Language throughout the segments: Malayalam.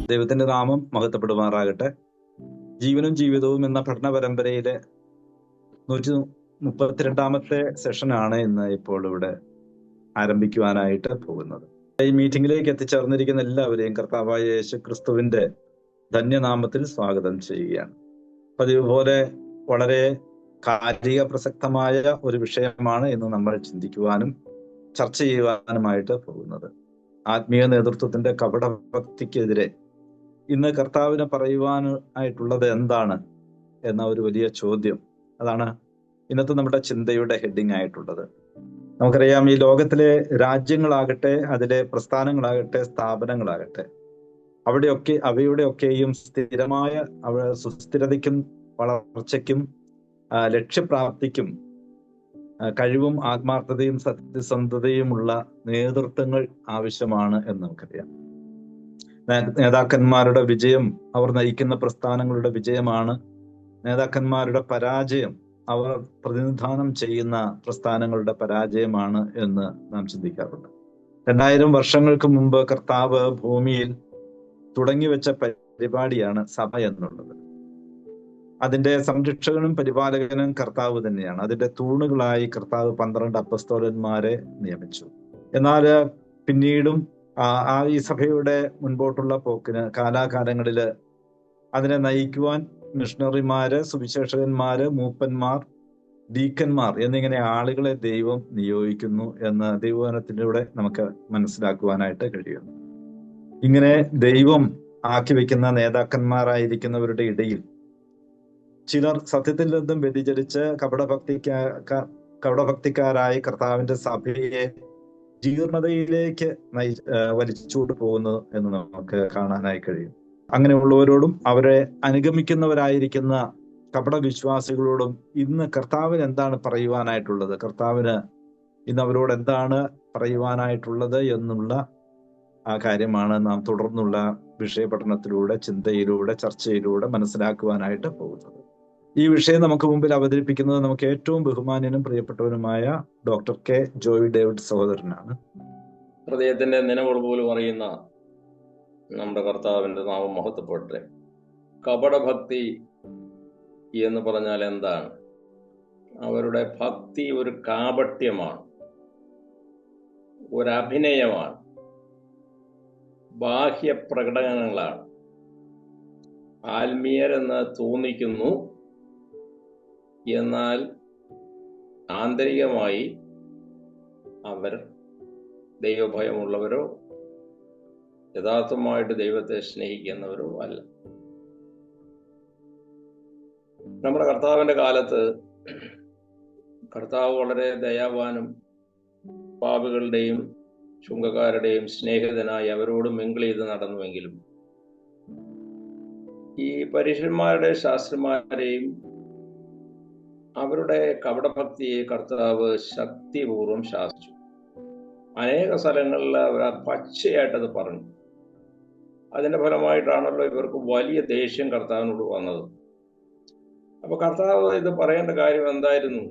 ദൈവത്തിന്റെ നാമം മഹത്വപ്പെടുമാറാകട്ടെ. ജീവനും ജീവിതവും എന്ന പഠന പരമ്പരയിലെ 132ാമത്തെ സെഷനാണ് ഇന്ന് ഇപ്പോൾ ഇവിടെ ആരംഭിക്കുവാനായിട്ട് പോകുന്നത്. ഈ മീറ്റിംഗിലേക്ക് എത്തിച്ചേർന്നിരിക്കുന്ന എല്ലാവരെയും കർത്താവായ യേശു ക്രിസ്തുവിന്റെ ധന്യനാമത്തിൽ സ്വാഗതം ചെയ്യുകയാണ്. പതിവ് പോലെ വളരെ കാലിക പ്രസക്തമായ ഒരു വിഷയമാണ് ഇന്ന് നമ്മൾ ചിന്തിക്കുവാനും ചർച്ച ചെയ്യുവാനുമായിട്ട് പോകുന്നത്. ആത്മീയ നേതൃത്വത്തിന്റെ കപടഭക്തിക്കെതിരെ ഇന്ന് കർത്താവിന് പറയുവാനായിട്ടുള്ളത് എന്താണ് എന്ന ഒരു വലിയ ചോദ്യം, അതാണ് ഇന്നത്തെ നമ്മുടെ ചിന്തയുടെ ഹെഡിങ് ആയിട്ടുള്ളത്. നമുക്കറിയാം, ഈ ലോകത്തിലെ രാജ്യങ്ങളാകട്ടെ, അതിലെ പ്രസ്ഥാനങ്ങളാകട്ടെ, സ്ഥാപനങ്ങളാകട്ടെ, അവയുടെയൊക്കെയും സ്ഥിരമായ സുസ്ഥിരതയ്ക്കും വളർച്ചയ്ക്കും ലക്ഷ്യപ്രാപ്തിക്കും കഴിവും ആത്മാർത്ഥതയും സത്യസന്ധതയുമുള്ള നേതൃത്വങ്ങൾ ആവശ്യമാണ് എന്ന് നമുക്കറിയാം. നേതാക്കന്മാരുടെ വിജയം അവർ നയിക്കുന്ന പ്രസ്ഥാനങ്ങളുടെ വിജയമാണ്. നേതാക്കന്മാരുടെ പരാജയം അവർ പ്രതിനിധാനം ചെയ്യുന്ന പ്രസ്ഥാനങ്ങളുടെ പരാജയമാണ് എന്ന് നാം ചിന്തിക്കാറുണ്ട്. 2000 വർഷങ്ങൾക്ക് മുമ്പ് കർത്താവ് ഭൂമിയിൽ തുടങ്ങിവെച്ച പരിപാടിയാണ് സഭ എന്നുള്ളത്. അതിന്റെ സംരക്ഷകനും പരിപാലകനും കർത്താവ് തന്നെയാണ്. അതിന്റെ തൂണുകളായി കർത്താവ് 12 അപ്പസ്തോലന്മാരെ നിയമിച്ചു. എന്നാൽ പിന്നീടും ഈ സഭയുടെ മുൻപോട്ടുള്ള പോക്കിന് കാലാകാലങ്ങളില് അതിനെ നയിക്കുവാൻ മിഷണറിമാര്, സുവിശേഷകന്മാര്, മൂപ്പന്മാർ, ഡീക്കന്മാർ എന്നിങ്ങനെ ആളുകളെ ദൈവം നിയോഗിക്കുന്നു എന്ന് ദൈവവചനത്തിലൂടെ നമുക്ക് മനസ്സിലാക്കുവാനായിട്ട് കഴിയുന്നു. ഇങ്ങനെ ദൈവം ആക്കി വെക്കുന്ന നേതാക്കന്മാരായിരിക്കുന്നവരുടെ ഇടയിൽ ചിലർ സത്യത്തിൽ നിന്നും വ്യതിചലിച്ച് കപടഭക്തിക്കാരായി കർത്താവിന്റെ സഭയെ ജീർണതയിലേക്ക് വലിച്ചുകൊണ്ട് പോകുന്നു എന്ന് നമുക്ക് കാണാനായി കഴിയും. അങ്ങനെയുള്ളവരോടും അവരെ അനുഗമിക്കുന്നവരായിരിക്കുന്ന കപടവിശ്വാസികളോടും ഇന്ന് കർത്താവിന് എന്താണ് പറയുവാനായിട്ടുള്ളത്, കർത്താവിന് ഇന്ന് അവരോട് എന്താണ് പറയുവാനായിട്ടുള്ളത് എന്നുള്ള ആ കാര്യമാണ് നാം തുടർന്നുള്ള വിഷയപഠനത്തിലൂടെ, ചിന്തയിലൂടെ, ചർച്ചയിലൂടെ മനസ്സിലാക്കുവാനായിട്ട് പോകുന്നത്. ഈ വിഷയം നമുക്ക് മുമ്പിൽ അവതരിപ്പിക്കുന്നത് നമുക്ക് ഏറ്റവും ബഹുമാന്യനും പ്രിയപ്പെട്ടവനുമായ ഡോക്ടർ കെ ജോയ് ഡേവിഡ് സഹോദരനാണ്. ഹൃദയത്തിന്റെ നിലവിളി പോലും അറിയുന്ന നമ്മുടെ കർത്താവിന്റെ നാമം മഹത്വപ്പെടട്ടെ. കപടഭക്തി എന്ന് പറഞ്ഞാൽ എന്താണ്? അവരുടെ ഭക്തി ഒരു കാപട്യമാണ്, ഒരു അഭിനയമാണ്, ബാഹ്യ പ്രകടനങ്ങളാണ്. ആത്മീയരെന്ന് തോന്നിക്കുന്നു, എന്നാൽ ആന്തരികമായി അവർ ദൈവഭയമുള്ളവരോ യഥാർത്ഥമായിട്ട് ദൈവത്തെ സ്നേഹിക്കുന്നവരോ അല്ല. നമ്മുടെ കർത്താവിന്റെ കാലത്ത് കർത്താവ് വളരെ ദയാവാനും പാപികളുടെയും ചുങ്കക്കാരുടെയും സ്നേഹിതനായി അവരോട് മിങ്കിൾ ചെയ്ത് നടന്നുവെങ്കിലും ഈ പരീക്ഷന്മാരുടെ ശാസ്ത്രന്മാരെയും അവരുടെ കപടഭക്തിയെ കർത്താവ് ശക്തിപൂർവ്വം ശാസിച്ചു. അനേക സ്ഥലങ്ങളിൽ അവർ പച്ചയായിട്ടത് പറഞ്ഞു. അതിന്റെ ഫലമായിട്ടാണല്ലോ ഇവർക്ക് വലിയ ദേഷ്യം കർത്താവിനോട് വന്നത്. അപ്പൊ കർത്താവ് ഇത് പറയേണ്ട കാര്യം എന്തായിരുന്നു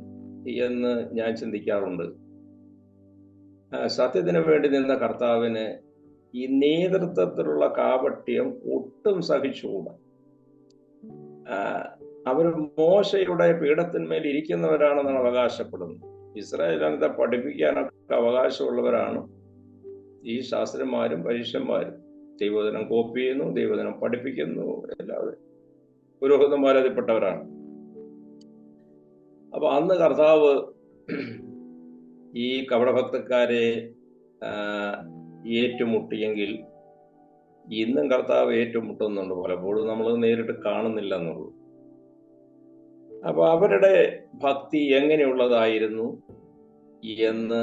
എന്ന് ഞാൻ ചിന്തിക്കാറുണ്ട്. സത്യത്തിന് വേണ്ടി നിന്ന കർത്താവിന് ഈ നേതൃത്വത്തിലുള്ള കാപട്യം ഒട്ടും സഹിച്ചുകൂടാ. അവർ മോശയുടെ പീഠത്തിന്മേൽ ഇരിക്കുന്നവരാണെന്നാണ് അവകാശപ്പെടുന്നത്. ഇസ്രായേൽ ജനത്തെ പഠിപ്പിക്കാനൊക്കെ അവകാശമുള്ളവരാണ് ഈ ശാസ്ത്രന്മാരും പരീക്ഷന്മാരും. ദൈവവചനം കോപ്പി ചെയ്യുന്നു, ദൈവവചനം പഠിപ്പിക്കുന്നു, എല്ലാവരും പുരോഹിതന്മാരതിൽപ്പെട്ടവരാണ്. അപ്പൊ അന്ന് കർത്താവ് ഈ കപടഭക്തക്കാരെ ഏറ്റുമുട്ടിയെങ്കിൽ ഇന്നും കർത്താവ് ഏറ്റുമുട്ടുന്നുണ്ട്. പലപ്പോഴും നമ്മൾ നേരിട്ട് കാണുന്നില്ല എന്നുള്ളൂ. അപ്പൊ അവരുടെ ഭക്തി എങ്ങനെയുള്ളതായിരുന്നു എന്ന്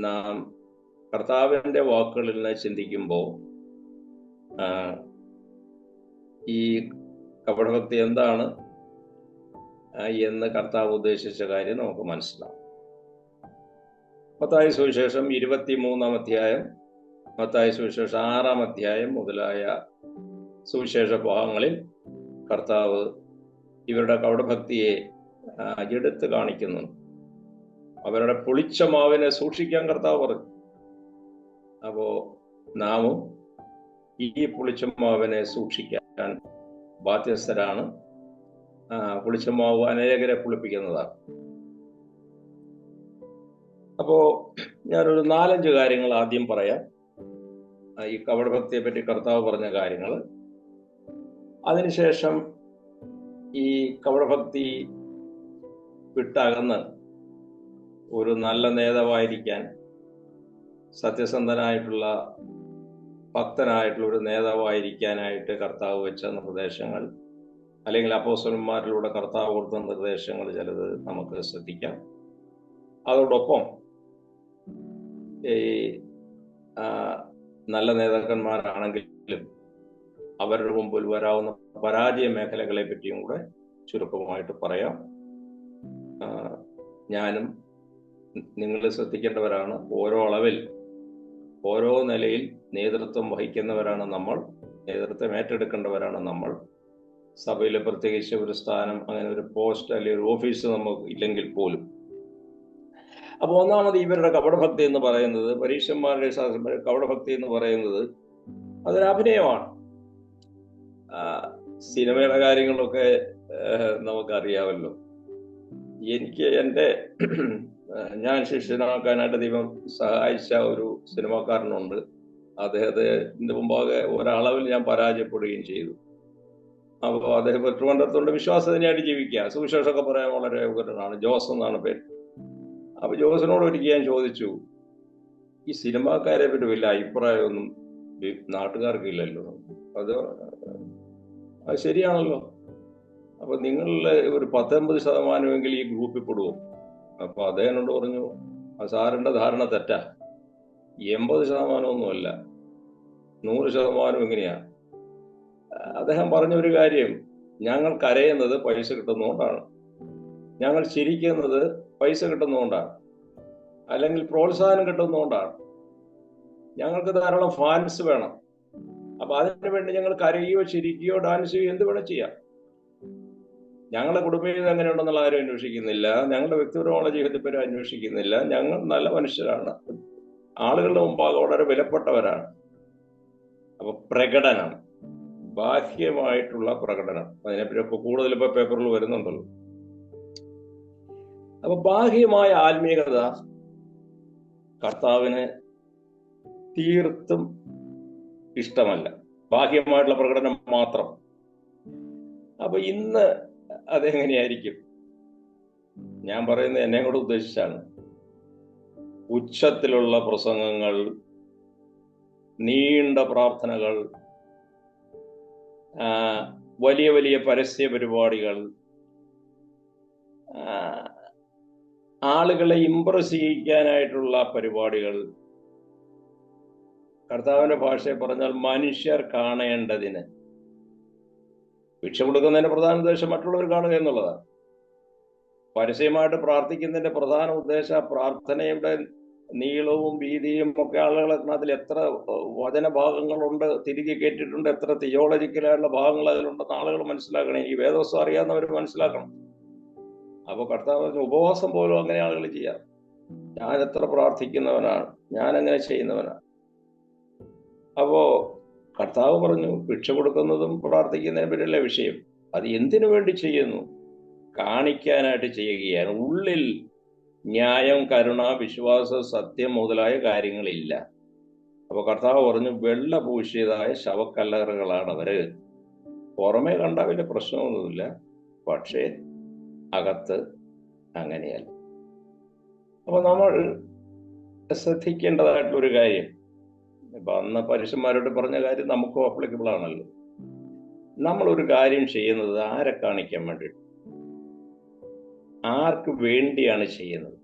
നാം കർത്താവിന്റെ വാക്കുകളിൽ നിന്ന് ചിന്തിക്കുമ്പോൾ ഈ കപടഭക്തി എന്താണ് എന്ന് കർത്താവ് ഉദ്ദേശിച്ച കാര്യം നമുക്ക് മനസ്സിലാവും. മത്തായി സുവിശേഷം 23-ാം അധ്യായം, മത്തായി സുവിശേഷം 6-ാം അധ്യായം മുതലായ സുവിശേഷ ഭാഗങ്ങളിൽ കർത്താവ് ഇവരുടെ കപടഭക്തിയെ എടുത്ത് കാണിക്കുന്നു. അവരുടെ പുളിച്ച മാവിനെ സൂക്ഷിക്കാൻ കർത്താവ് പറഞ്ഞു. അപ്പോ നാമും ഈ പുളിച്ചമാവിനെ സൂക്ഷിക്കാൻ ബാധ്യസ്ഥരാണ്. പുളിച്ചമാവ് അനേകരെ പുളിപ്പിക്കുന്നതാണ്. അപ്പോ ഞാനൊരു 4-5 കാര്യങ്ങൾ ആദ്യം പറയാം. ഈ കപടഭക്തിയെ പറ്റി കർത്താവ് പറഞ്ഞ കാര്യങ്ങൾ. അതിനുശേഷം ഈ കപടഭക്തി വിട്ടകന്ന് ഒരു നല്ല നേതാവായിരിക്കാൻ, സത്യസന്ധനായിട്ടുള്ള ഭക്തനായിട്ടുള്ള ഒരു നേതാവായിരിക്കാനായിട്ട് കർത്താവ് വെച്ച നിർദ്ദേശങ്ങൾ, അല്ലെങ്കിൽ അപ്പോസ്തലന്മാരിലൂടെ കർത്താവ് കൊടുത്ത നിർദ്ദേശങ്ങൾ ചിലത് നമുക്ക് ശ്രദ്ധിക്കാം. അതോടൊപ്പം ഈ നല്ല നേതാക്കന്മാരാണെങ്കിലും അവരുടെ മുമ്പിൽ വരാവുന്ന പരാജയ മേഖലകളെ പറ്റിയും കൂടെ ചുരുക്കമായിട്ട് പറയാം. ഞാനും നിങ്ങൾ ശ്രദ്ധിക്കേണ്ടവരാണ്. ഓരോ അളവിൽ ഓരോ നിലയിൽ നേതൃത്വം വഹിക്കുന്നവരാണ് നമ്മൾ, നേതൃത്വം ഏറ്റെടുക്കേണ്ടവരാണ് നമ്മൾ. സഭയിൽ പ്രത്യേകിച്ച് ഒരു സ്ഥാനം, അങ്ങനെ ഒരു പോസ്റ്റ് അല്ലെങ്കിൽ ഒരു ഓഫീസ് നമുക്ക് ഇല്ലെങ്കിൽ പോലും. അപ്പൊ ഒന്നാമത് ഇവരുടെ കപടഭക്തി എന്ന് പറയുന്നത്, പരീക്ഷന്മാരുടെ കപടഭക്തി എന്ന് പറയുന്നത് അതൊരു അഭിനയമാണ്. സിനിമയുടെ കാര്യങ്ങളൊക്കെ നമുക്കറിയാമല്ലോ. എനിക്ക് ഞാൻ ശിഷ്യനാക്കാനായിട്ട് ദൈവം സഹായിച്ച ഒരു സിനിമാക്കാരനുണ്ട്. അദ്ദേഹത്തിന്റെ മുമ്പാകെ ഒരളവിൽ ഞാൻ പരാജയപ്പെടുകയും ചെയ്തു. അപ്പോൾ അദ്ദേഹം ട്രിവാൻഡ്രത്തുള്ള വിശ്വാസത്തിനായിട്ട് ജീവിക്കുക, സുവിശേഷമൊക്കെ പറയാൻ വളരെ ഉഗ്രനാണ്. ജോസ് എന്നാണ് പേര്. അപ്പൊ ജോസിനോട് ഒരിക്കൽ ഞാൻ ചോദിച്ചു, ഈ സിനിമാക്കാരെ പറ്റി വലിയ അഭിപ്രായമൊന്നും നാട്ടുകാർക്കില്ലല്ലോ, അത് ശരിയാണല്ലോ. അപ്പൊ നിങ്ങളിൽ ഒരു 19% ഈ ഗ്രൂപ്പിൽ പെടുവോ? അപ്പൊ അദ്ദേഹം എന്നോട് പറഞ്ഞു, സാറിന്റെ ധാരണ തെറ്റാ, 80% അല്ല, 100% എങ്ങനെയാ? അദ്ദേഹം പറഞ്ഞ ഒരു കാര്യം, ഞങ്ങൾ കരയുന്നത് പൈസ കിട്ടുന്നതുകൊണ്ടാണ്, ഞങ്ങൾ ചിരിക്കുന്നത് പൈസ കിട്ടുന്നതുകൊണ്ടാണ്, അല്ലെങ്കിൽ പ്രോത്സാഹനം കിട്ടുന്നതുകൊണ്ടാണ്. ഞങ്ങൾക്ക് ധാരാളം ഫാൻസ് വേണം. അപ്പൊ അതിനു വേണ്ടി ഞങ്ങൾ കരയുകയോ ചിരിക്കുകയോ ഡാൻസ് ചെയ്യുകയോ എന്ത് വേണം ചെയ്യാം. ഞങ്ങളുടെ കുടുംബ ജീവിതം എങ്ങനെയുണ്ടെന്നുള്ള ആരും അന്വേഷിക്കുന്നില്ല, ഞങ്ങളുടെ വ്യക്തിപരമായ ജീവിതത്തെ പറ്റി അന്വേഷിക്കുന്നില്ല. ഞങ്ങൾ നല്ല മനുഷ്യരാണ്, ആളുകളുടെ മുമ്പാകെ വളരെ വിലപ്പെട്ടവരാണ്. അപ്പൊ പ്രകടനം, ബാഹ്യമായിട്ടുള്ള പ്രകടനം, അതിനെപ്പറ്റി കൂടുതൽ ഇപ്പൊ പേപ്പറിൽ വരുന്നുണ്ടല്ലോ. അപ്പൊ ബാഹ്യമായ ആത്മീയത കർത്താവിന് തീർത്തും ഇഷ്ടമല്ല, ബാഹ്യമായിട്ടുള്ള പ്രകടനം മാത്രം. അപ്പൊ ഇന്ന് അതെങ്ങനെയായിരിക്കും? ഞാൻ പറയുന്നത് എന്നെ കൂടെ ഉദ്ദേശിച്ചാണ്. ഉച്ചത്തിലുള്ള പ്രസംഗങ്ങൾ, നീണ്ട പ്രാർത്ഥനകൾ, വലിയ വലിയ പരസ്യ പരിപാടികൾ, ആളുകളെ ഇംപ്രസ് ചെയ്യിക്കാനായിട്ടുള്ള പരിപാടികൾ, കർത്താവിന്റെ ഭാഷയെ പറഞ്ഞാൽ മനുഷ്യർ കാണേണ്ടതിന്. ഭിക്ഷ കൊടുക്കുന്നതിന്റെ പ്രധാന ഉദ്ദേശം മറ്റുള്ളവർ കാണുക എന്നുള്ളതാണ്. പരസ്യമായിട്ട് പ്രാർത്ഥിക്കുന്നതിന്റെ പ്രധാന ഉദ്ദേശം പ്രാർത്ഥനയുടെ നീളവും വീതിയും ഒക്കെ ആളുകളെ അതിൽ എത്ര വചനഭാഗങ്ങളുണ്ട്, തിരികെ കേട്ടിട്ടുണ്ട്, എത്ര തിയോളജിക്കലായിട്ടുള്ള ഭാഗങ്ങൾ അതിലുണ്ടെന്ന് ആളുകൾ മനസ്സിലാക്കണം. ഈ വേദവസ്തു അറിയാവുന്നവർ മനസ്സിലാക്കണം. അപ്പൊ കർത്താവ് ഉപവാസം പോലും അങ്ങനെ ആളുകൾ ചെയ്യാം. ഞാൻ എത്ര പ്രാർത്ഥിക്കുന്നവനാണ്, ഞാൻ അങ്ങനെ ചെയ്യുന്നവനാണ്. അപ്പോ കർത്താവ് പറഞ്ഞു, ഭിക്ഷ കൊടുക്കുന്നതും പ്രാർത്ഥിക്കുന്നതിനെ പറ്റിയുള്ള വിഷയം, അത് എന്തിനു വേണ്ടി ചെയ്യുന്നു? കാണിക്കാനായിട്ട് ചെയ്യുകയാണ്. ഉള്ളിൽ ന്യായം, കരുണ, വിശ്വാസം, സത്യം മുതലായ കാര്യങ്ങളില്ല. അപ്പൊ കർത്താവ് പറഞ്ഞു, വെള്ള പൂശിയതായ ശവക്കല്ലറുകളാണ് അവര്. പുറമെ കണ്ട വലിയ പ്രശ്നമൊന്നുമില്ല, പക്ഷേ അകത്ത് അങ്ങനെയല്ല. അപ്പൊ നമ്മൾ ശ്രദ്ധിക്കേണ്ടതായിട്ടുള്ളൊരു കാര്യം, ഇപ്പൊ അന്ന് പരീക്ഷന്മാരോട് പറഞ്ഞ കാര്യം നമുക്കും അപ്ലിക്കബിൾ ആണല്ലോ. നമ്മളൊരു കാര്യം ചെയ്യുന്നത് ആരെ കാണിക്കാൻ വേണ്ടിയിട്ട്, ആർക്ക് വേണ്ടിയാണ് ചെയ്യുന്നത്?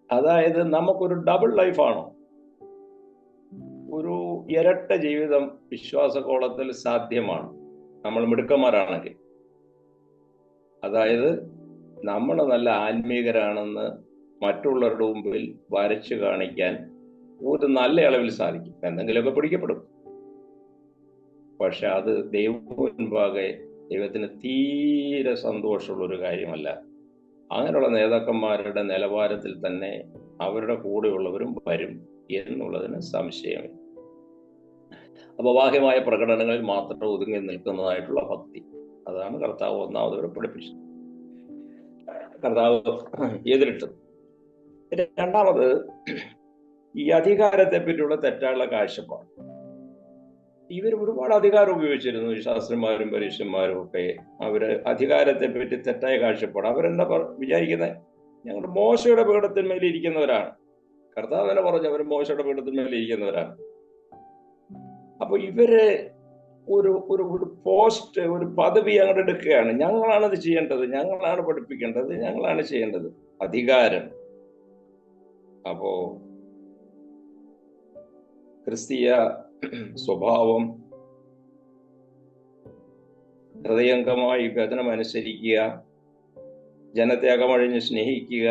അതായത് നമുക്കൊരു ഡബിൾ ലൈഫാണോ? ഒരു ഇരട്ട ജീവിതം വിശ്വാസകോളത്തിൽ സാധ്യമാണ് നമ്മൾ മിടുക്കന്മാരാണെങ്കിൽ. അതായത് നമ്മൾ നല്ല ആത്മീകരാണെന്ന് മറ്റുള്ളവരുടെ മുമ്പിൽ വരച്ചു കാണിക്കാൻ ഒരു നല്ല അളവിൽ സാധിക്കും. എന്തെങ്കിലുമൊക്കെ പിടിക്കപ്പെടും, പക്ഷെ അത് മുൻപാകെ ദൈവത്തിന് തീരെ സന്തോഷമുള്ളൊരു കാര്യമല്ല. അങ്ങനെയുള്ള നേതാക്കന്മാരുടെ നിലവാരത്തിൽ തന്നെ അവരുടെ കൂടെയുള്ളവരും വരും. എന്നുള്ളതിന് സംശയമില്ല. അപ്പൊ ബാഹ്യമായ പ്രകടനങ്ങളിൽ മാത്രം ഒതുങ്ങി നിൽക്കുന്നതായിട്ടുള്ള ഭക്തി, അതാണ് കർത്താവ് ഒന്നാമത് ഇവിടെ പഠിപ്പിച്ചത്, കർത്താവ് എതിരിട്ടത്. രണ്ടാമത്, ഈ അധികാരത്തെ പറ്റിയുള്ള തെറ്റായുള്ള കാഴ്ചപ്പാട്. ഇവർ ഒരുപാട് അധികാരം ഉപയോഗിച്ചിരുന്നു, ഈ ശാസ്ത്രന്മാരും പരീക്ഷന്മാരും ഒക്കെ. അവര് അധികാരത്തെ പറ്റി തെറ്റായ കാഴ്ചപ്പാട്. അവരെന്താ വിചാരിക്കുന്നത്? ഞങ്ങൾ മോശയുടെ പീഠത്തിന്മേൽ ഇരിക്കുന്നവരാണ്. കർത്താവ് തന്നെ പറഞ്ഞു അവർ മോശയുടെ പീഠത്തിന്മേൽ ഇരിക്കുന്നവരാണ്. അപ്പൊ ഇവര് ഒരു ഒരു ഒരു പോസ്റ്റ്, ഒരു പദവി അങ്ങോട്ട് എടുക്കുകയാണ്. ഞങ്ങളാണത് ചെയ്യേണ്ടത്, ഞങ്ങളാണ് പഠിപ്പിക്കേണ്ടത്, ഞങ്ങളാണ് ചെയ്യേണ്ടത്. അധികാരം. അപ്പോ ക്രിസ്തീയ സ്വഭാവം, ഹൃദയംഗമായി വചനം അനുസരിക്കുക, ജനത്തെ അകമഴിഞ്ഞ് സ്നേഹിക്കുക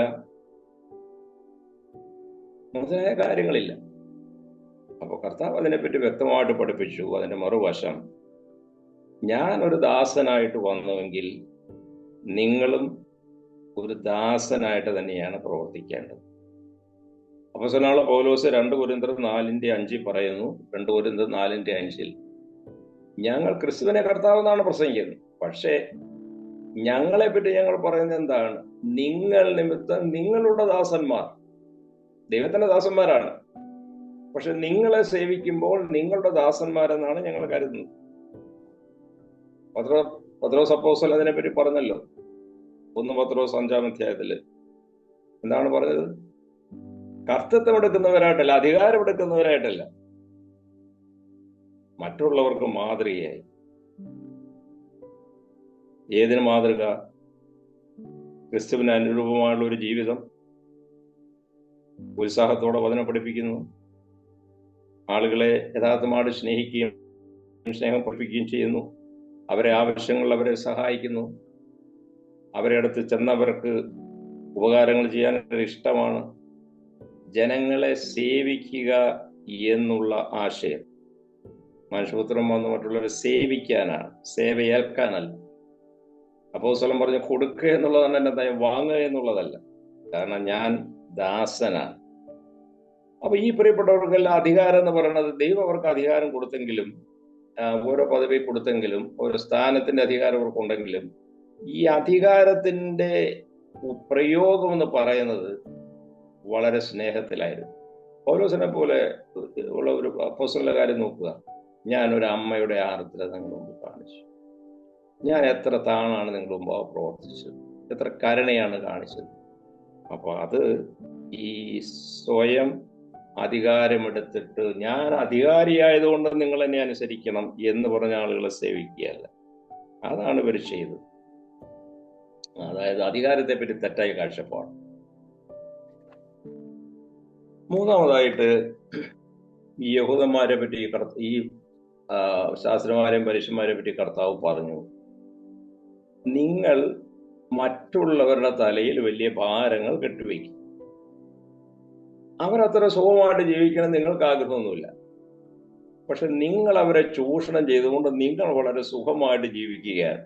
മുതലായ കാര്യങ്ങളില്ല. അപ്പൊ കർത്താവ് അതിനെപ്പറ്റി വ്യക്തമായിട്ട് പഠിപ്പിച്ചു. അതിന്റെ മറുവശം, ഞാൻ ഒരു ദാസനായിട്ട് വന്നുവെങ്കിൽ നിങ്ങളും ഒരു ദാസനായിട്ട് തന്നെയാണ് പ്രവർത്തിക്കേണ്ടത്. അപ്പോസ്തലനായ പൗലോസ് 2 കൊരിന്ത്യർ 4:5 പറയുന്നു, 2 കൊരിന്ത്യർ 4:5, ഞങ്ങൾ ക്രിസ്തുവിനെ കർത്താവ് എന്നാണ് പ്രസംഗിക്കുന്നത്. പക്ഷേ ഞങ്ങളെ പറ്റി ഞങ്ങൾ പറയുന്നത് എന്താണ്? നിങ്ങൾ നിമിത്തം നിങ്ങളുടെ ദാസന്മാർ, ദൈവത്തിന്റെ ദാസന്മാരാണ്, പക്ഷെ നിങ്ങളെ സേവിക്കുമ്പോൾ നിങ്ങളുടെ ദാസന്മാരെന്നാണ് ഞങ്ങൾ കരുതുന്നത്. പത്രോസ് അപ്പോസ്തലൻ അതിനെപ്പറ്റി പറഞ്ഞല്ലോ, 1 പത്രോസ് 5-ാം അധ്യായത്തില് എന്താണ് പറഞ്ഞത്? കർത്തൃത്വം എടുക്കുന്നവരായിട്ടല്ല, അധികാരം എടുക്കുന്നവരായിട്ടല്ല, മറ്റുള്ളവർക്ക് മാതൃകയായി. ഏതിന് മാതൃക? ക്രിസ്തുവിന് അനുരൂപമായുള്ള ഒരു ജീവിതം, ഉത്സാഹത്തോടെ വചനം പഠിപ്പിക്കുന്നു, ആളുകളെ യഥാർത്ഥമായിട്ട് സ്നേഹിക്കുകയും സ്നേഹം പഠിപ്പിക്കുകയും ചെയ്യുന്നു, അവരെ ആവശ്യങ്ങളിൽ അവരെ സഹായിക്കുന്നു, അവരെ അടുത്ത് ചെന്നവർക്ക് ഉപകാരങ്ങൾ ചെയ്യാൻ ഇഷ്ടമാണ്, ജനങ്ങളെ സേവിക്കുക എന്നുള്ള ആശയം. മനുഷ്യപുത്രൻ വന്ന് മറ്റുള്ളവരെ സേവിക്കാനാണ്, സേവയേൽക്കാനല്ല. അപ്പോസ്തലൻ പറഞ്ഞു കൊടുക്കുക എന്നുള്ളതാണ് എന്റെ നയം, വാങ്ങുക എന്നുള്ളതല്ല. കാരണം ഞാൻ ദാസനാണ്. അപ്പൊ ഈ പ്രിയപ്പെട്ടവർക്കെല്ലാം അധികാരം എന്ന് പറയുന്നത്, ദൈവം അവർക്ക് അധികാരം കൊടുത്തെങ്കിലും, ഓരോ പദവി കൊടുത്തെങ്കിലും, ഓരോ സ്ഥാനത്തിന്റെ അധികാരം അവർക്കുണ്ടെങ്കിലും, ഈ അധികാരത്തിന്റെ പ്രയോഗം എന്ന് പറയുന്നത് വളരെ സ്നേഹത്തിലായിരുന്നു. പൗലോസിനെ പോലെ ഉള്ള ഒരു അപ്പോസ്തലന്റെ കാര്യം നോക്കുക. ഞാനൊരു അമ്മയുടെ ആർദ്രത നിങ്ങൾ മുമ്പ് കാണിച്ചു, ഞാൻ എത്ര താണാണ് നിങ്ങൾ മുമ്പ് പ്രവർത്തിച്ചത്, എത്ര കരുണയാണ് കാണിച്ചത്. അപ്പൊ അത് ഈ സ്വയം അധികാരമെടുത്തിട്ട് ഞാൻ അധികാരിയായതുകൊണ്ട് നിങ്ങൾ എന്നെ അനുസരിക്കണം എന്ന് പറഞ്ഞ ആളുകളെ സേവിക്കുകയല്ല. അതാണ് ഇവർ ചെയ്തത്. അതായത് അധികാരത്തെ പറ്റി തെറ്റായ കാഴ്ചപ്പാട്. മൂന്നാമതായിട്ട്, ഈ യഹൂദന്മാരെ പറ്റി, ഈ ശാസ്ത്രന്മാരെയും പരീക്ഷന്മാരെ പറ്റി കർത്താവ് പറഞ്ഞു, നിങ്ങൾ മറ്റുള്ളവരുടെ തലയിൽ വലിയ ഭാരങ്ങൾ കെട്ടിവെക്കും. അവരത്ര സുഖമായിട്ട് ജീവിക്കണം നിങ്ങൾക്ക് ആഗ്രഹമൊന്നുമില്ല, പക്ഷെ നിങ്ങൾ അവരെ ചൂഷണം ചെയ്തുകൊണ്ട് നിങ്ങൾ വളരെ സുഖമായിട്ട് ജീവിക്കുകയാണ്.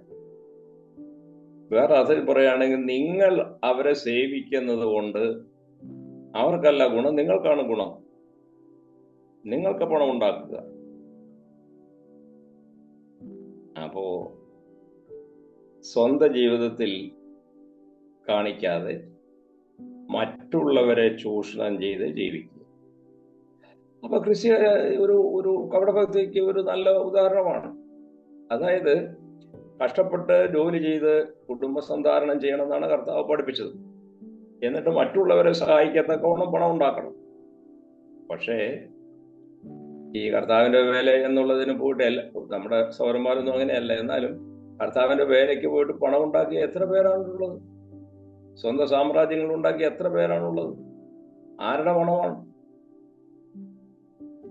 വേറെ അർത്ഥത്തിൽ പറയുകയാണെങ്കിൽ, നിങ്ങൾ അവരെ സേവിക്കുന്നത് കൊണ്ട് അവർക്കല്ല ഗുണം, നിങ്ങൾക്കാണ് ഗുണം. നിങ്ങൾക്ക് പണം ഉണ്ടാക്കുക. അപ്പോ സ്വന്തം ജീവിതത്തിൽ കാണിക്കാതെ മറ്റുള്ളവരെ ചൂഷണം ചെയ്ത് ജീവിക്കുക. അപ്പൊ ക്രിസ്ത്യ ഒരു കപടഭക്തിക്ക് ഒരു നല്ല ഉദാഹരണമാണ്. അതായത് കഷ്ടപ്പെട്ട് ജോലി ചെയ്ത് കുടുംബസന്ധാരണം ചെയ്യണമെന്നാണ് കർത്താവ് പഠിപ്പിച്ചത്. എന്നിട്ട് മറ്റുള്ളവരെ സഹായിക്കത്തക്കവണ്ണം പണം ഉണ്ടാക്കണം. പക്ഷേ ഈ കർത്താവിന്റെ വേല എന്നുള്ളതിന് പോയിട്ടല്ല, നമ്മുടെ സൗരന്മാരൊന്നും അങ്ങനെയല്ല. എന്നാലും കർത്താവിന്റെ വേലയ്ക്ക് പോയിട്ട് പണം ഉണ്ടാക്കിയ എത്ര പേരാണുള്ളത്? സ്വന്തം സാമ്രാജ്യങ്ങൾ ഉണ്ടാക്കിയ എത്ര പേരാണുള്ളത്? ആരുടെ പണമാണ്?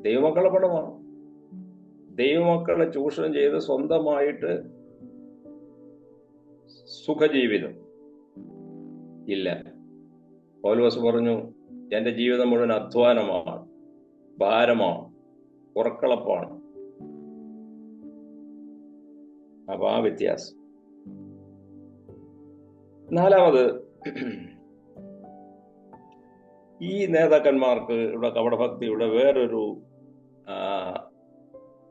ദൈവമക്കളുടെ പണമാണ്. ദൈവമക്കളെ ചൂഷണം ചെയ്ത് സ്വന്തമായിട്ട് സുഖജീവിതം ഇല്ല. പൗലോസ് പറഞ്ഞു, എന്റെ ജീവിതം മുഴുവൻ അധ്വാനമാണ്, ഭാരമാണ്, ഉറക്കളപ്പാണ്. അപ്പൊ ആ വ്യത്യാസം. നാലാമത്, ഈ നേതാക്കന്മാർക്ക് ഇവിടെ കപടഭക്തിയുടെ വേറൊരു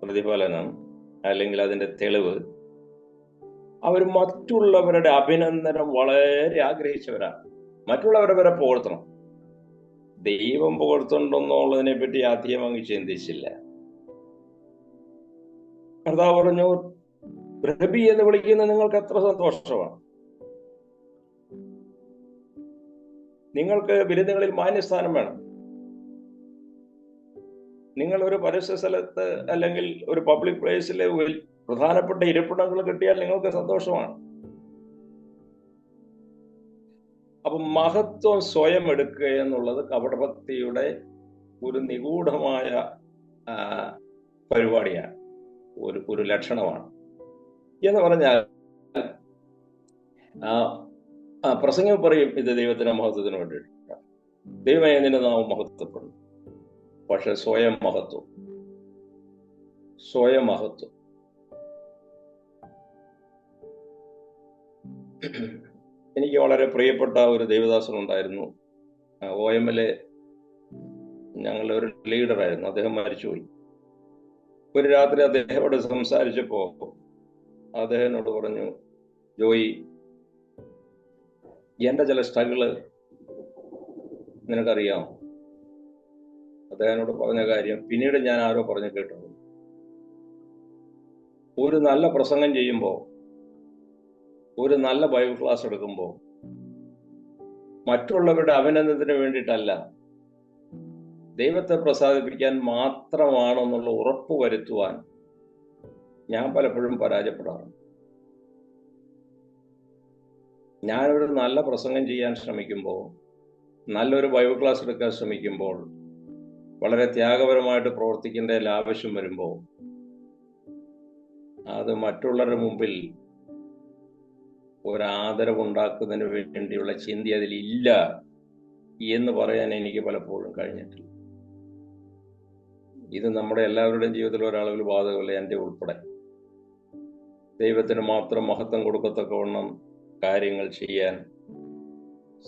പ്രതിഫലനം അല്ലെങ്കിൽ അതിന്റെ തെളിവ്, അവർ മറ്റുള്ളവരുടെ അഭിനന്ദനം വളരെ ആഗ്രഹിച്ചവരാണ്. മറ്റുള്ളവരെ വരെ പുകഴ്ത്തണം. ദൈവം പുകഴ്ത്തുന്നുണ്ടെന്നുള്ളതിനെ പറ്റി അധികം അങ്ങ് ചിന്തിച്ചില്ല. കർത്താവ് പറഞ്ഞു, റബി എന്ന് വിളിക്കുന്ന നിങ്ങൾക്ക് എത്ര സന്തോഷമാണ്. നിങ്ങൾക്ക് വിരുന്നുകളിൽ മാന്യസ്ഥാനം വേണം. നിങ്ങൾ ഒരു പരസ്യ സ്ഥലത്ത് അല്ലെങ്കിൽ ഒരു പബ്ലിക് പ്ലേസിലെ പ്രധാനപ്പെട്ട ഇരിപ്പിടങ്ങൾ കിട്ടിയാൽ നിങ്ങൾക്ക് സന്തോഷമാണ്. അപ്പൊ മഹത്വം സ്വയം എടുക്കുക എന്നുള്ളത് കപടഭക്തിയുടെ ഒരു നിഗൂഢമായ പരിപാടിയാണ്, ഒരു ലക്ഷണമാണ്. എന്ന് പറഞ്ഞാൽ പ്രസംഗം പറയും, ഇത് ദൈവത്തിന്റെ മഹത്വത്തിന് വേണ്ടിയിട്ടാണ്, ദൈവമേ നിന്റെ നാമം മഹത്വപ്പെടുന്നു. പക്ഷെ സ്വയം മഹത്വം എനിക്ക് വളരെ പ്രിയപ്പെട്ട ഒരു ദൈവദാസൻ ഉണ്ടായിരുന്നു. OML ഞങ്ങളുടെ ഒരു ലീഡറായിരുന്നു. അദ്ദേഹം മരിച്ചുപോയി. ഒരു രാത്രി അദ്ദേഹത്തോട് സംസാരിച്ചപ്പോ അദ്ദേഹം എന്നോട് പറഞ്ഞു, ജോയി, എന്റെ ചില സ്ട്രഗിള് നിനക്കറിയാം. അദ്ദേഹനോട് പറഞ്ഞ കാര്യം പിന്നീട് ഞാൻ ആരോ പറഞ്ഞു കേട്ടത്. ഒരു നല്ല പ്രസംഗം ചെയ്യുമ്പോൾ, ഒരു നല്ല ബൈബിൾ ക്ലാസ് എടുക്കുമ്പോൾ മറ്റുള്ളവരുടെ അഭിനന്ദനത്തിന് വേണ്ടിയിട്ടല്ല, ദൈവത്തെ പ്രസാദിപ്പിക്കാൻ മാത്രമാണെന്നുള്ള ഉറപ്പ് വരുത്തുവാൻ ഞാൻ പലപ്പോഴും പരാജയപ്പെടാറുണ്ട്. ഞാനൊരു നല്ല പ്രസംഗം ചെയ്യാൻ ശ്രമിക്കുമ്പോൾ, നല്ലൊരു ബൈബിൾ ക്ലാസ് എടുക്കാൻ ശ്രമിക്കുമ്പോൾ, വളരെ ത്യാഗപരമായിട്ട് പ്രവർത്തിക്കേണ്ട ആവശ്യം വരുമ്പോൾ അത് മറ്റുള്ളവരുടെ മുമ്പിൽ ഒരാദരവുണ്ടാക്കുന്നതിന് വേണ്ടിയുള്ള ചിന്ത അതിലില്ല എന്ന് പറയാൻ എനിക്ക് പലപ്പോഴും കഴിഞ്ഞിട്ടില്ല. ഇത് നമ്മുടെ എല്ലാവരുടെയും ജീവിതത്തിൽ ഒരളവിൽ ബാധകമല്ല, എൻ്റെ ഉൾപ്പെടെ. ദൈവത്തിന് മാത്രം മഹത്വം കൊടുക്കത്തക്കവണ്ണം കാര്യങ്ങൾ ചെയ്യാൻ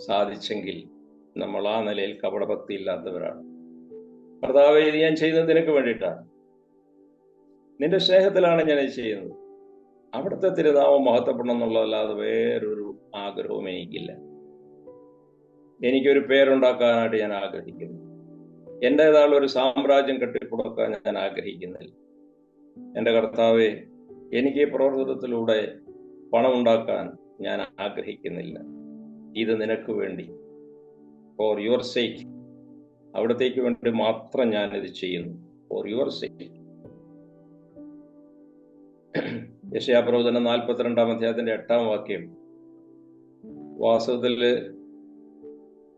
സാധിച്ചെങ്കിൽ നമ്മൾ ആ നിലയിൽ കപടഭക്തി ഇല്ലാത്തവരാണ്. കർത്താവേ, ഇത് ഞാൻ ചെയ്യുന്നത് നിനക്ക് വേണ്ടിയിട്ടാണ്, നിന്റെ സ്നേഹത്തിലാണ് ഞാൻ ഇത് ചെയ്യുന്നത്, അവിടുത്തെ തിരുനാമം മഹത്വപ്പെടണം എന്നുള്ളതല്ലാതെ വേറൊരു ആഗ്രഹവും എനിക്കില്ല. എനിക്കൊരു പേരുണ്ടാക്കാനായിട്ട് ഞാൻ ആഗ്രഹിക്കുന്നു. എൻ്റെതായുള്ള ഒരു സാമ്രാജ്യം കെട്ടിപ്പടുക്കാൻ ഞാൻ ആഗ്രഹിക്കുന്നില്ല. എൻ്റെ കർത്താവേ, എനിക്ക് ഈ പ്രവർത്തനത്തിലൂടെ പണം ഉണ്ടാക്കാൻ ഞാൻ ആഗ്രഹിക്കുന്നില്ല. ഇത് നിനക്ക് വേണ്ടി, ഫോർ യുവർ സേക്ക്, അവിടത്തേക്ക് വേണ്ടി മാത്രം ഞാൻ ഇത് ചെയ്യുന്നു, ഫോർ യുവർ സേക്ക്. യെശയ്യാപ്രവചനം 42-ാം അധ്യായത്തിന്റെ 8-ാം വാക്യം വാസ്തവത്തിൽ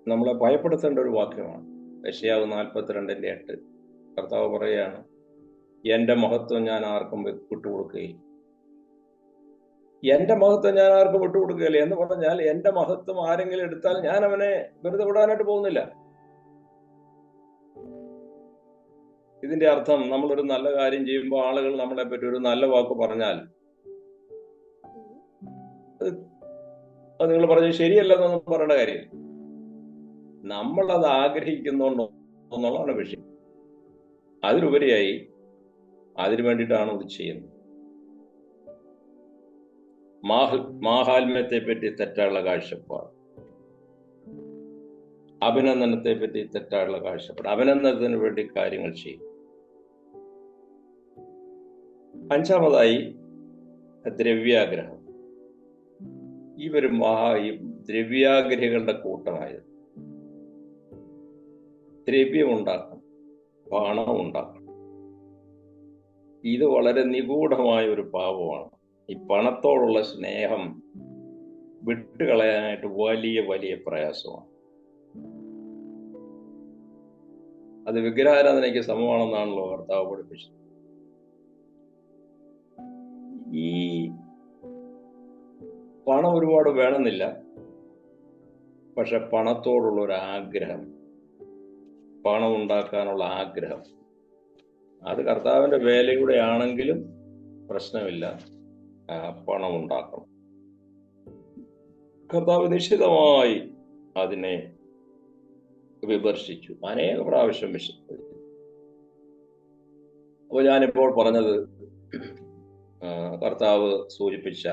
നമ്മളെ ഭയപ്പെടുത്തേണ്ട ഒരു വാക്യമാണ്. യെശയ്യാവ് 42:8 കർത്താവ് പറയുകയാണ്, എന്റെ മഹത്വം ഞാൻ ആർക്കും വിട്ടുകൊടുക്കുകയില്ല. എന്റെ മഹത്വം ഞാൻ ആർക്കും വിട്ടുകൊടുക്കുകയില്ല എന്ന് പറഞ്ഞാൽ, എന്റെ മഹത്വം ആരെങ്കിലും എടുത്താൽ ഞാൻ അവനെ വെറുതെ വിടാനായിട്ട് പോകുന്നില്ല. ഇതിന്റെ അർത്ഥം, നമ്മളൊരു നല്ല കാര്യം ചെയ്യുമ്പോൾ ആളുകൾ നമ്മളെ പറ്റി ഒരു നല്ല വാക്ക് പറഞ്ഞാൽ അത് നിങ്ങൾ പറഞ്ഞത് ശരിയല്ലെന്നൊന്നും പറയേണ്ട കാര്യമില്ല. നമ്മളത് ആഗ്രഹിക്കുന്നുണ്ടോ എന്നുള്ളതാണ് വിഷയം. അതിലുപരിയായി അതിനു വേണ്ടിയിട്ടാണ് ഇത് ചെയ്യുന്നത്. മാഹാത്മ്യത്തെ പറ്റി തെറ്റായുള്ള കാഴ്ചപ്പാട്, അഭിനന്ദനത്തെ പറ്റി തെറ്റായുള്ള കാഴ്ചപ്പാട്, അഭിനന്ദനത്തിന് വേണ്ടി കാര്യങ്ങൾ ചെയ്യും. 5-ാമതായി ദ്രവ്യാഗ്രഹം. ഇവരും ദ്രവ്യാഗ്രഹികളുടെ കൂട്ടമായത്. ദ്രവ്യമുണ്ടാക്കണം, പണം ഉണ്ടാക്കണം. ഇത് വളരെ നിഗൂഢമായ ഒരു പാപമാണ്. ഈ പണത്തോടുള്ള സ്നേഹം വിട്ടുകളയാനായിട്ട് വലിയ വലിയ പ്രയാസമാണ്. അത് വിഗ്രഹാരാധനയ്ക്ക് സമമാണെന്നാണല്ലോ കർത്താവ് പഠിപ്പിച്ചത്. ഈ പണം ഒരുപാട് വേണമെന്നില്ല, പക്ഷെ പണത്തോടുള്ള ഒരു ആഗ്രഹം, പണം ഉണ്ടാക്കാനുള്ള ആഗ്രഹം, അത് കർത്താവിന്റെ വേലയുടെ ആണെങ്കിലും പ്രശ്നമില്ല, പണം ഉണ്ടാക്കണം. കർത്താവ് നിശ്ചിതമായി അതിനെ വിമർശിച്ചു, അനേക പ്രാവശ്യം വിമർശിച്ചു. അപ്പോൾ ഞാനിപ്പോൾ പറഞ്ഞത് കർത്താവ് സൂചിപ്പിച്ച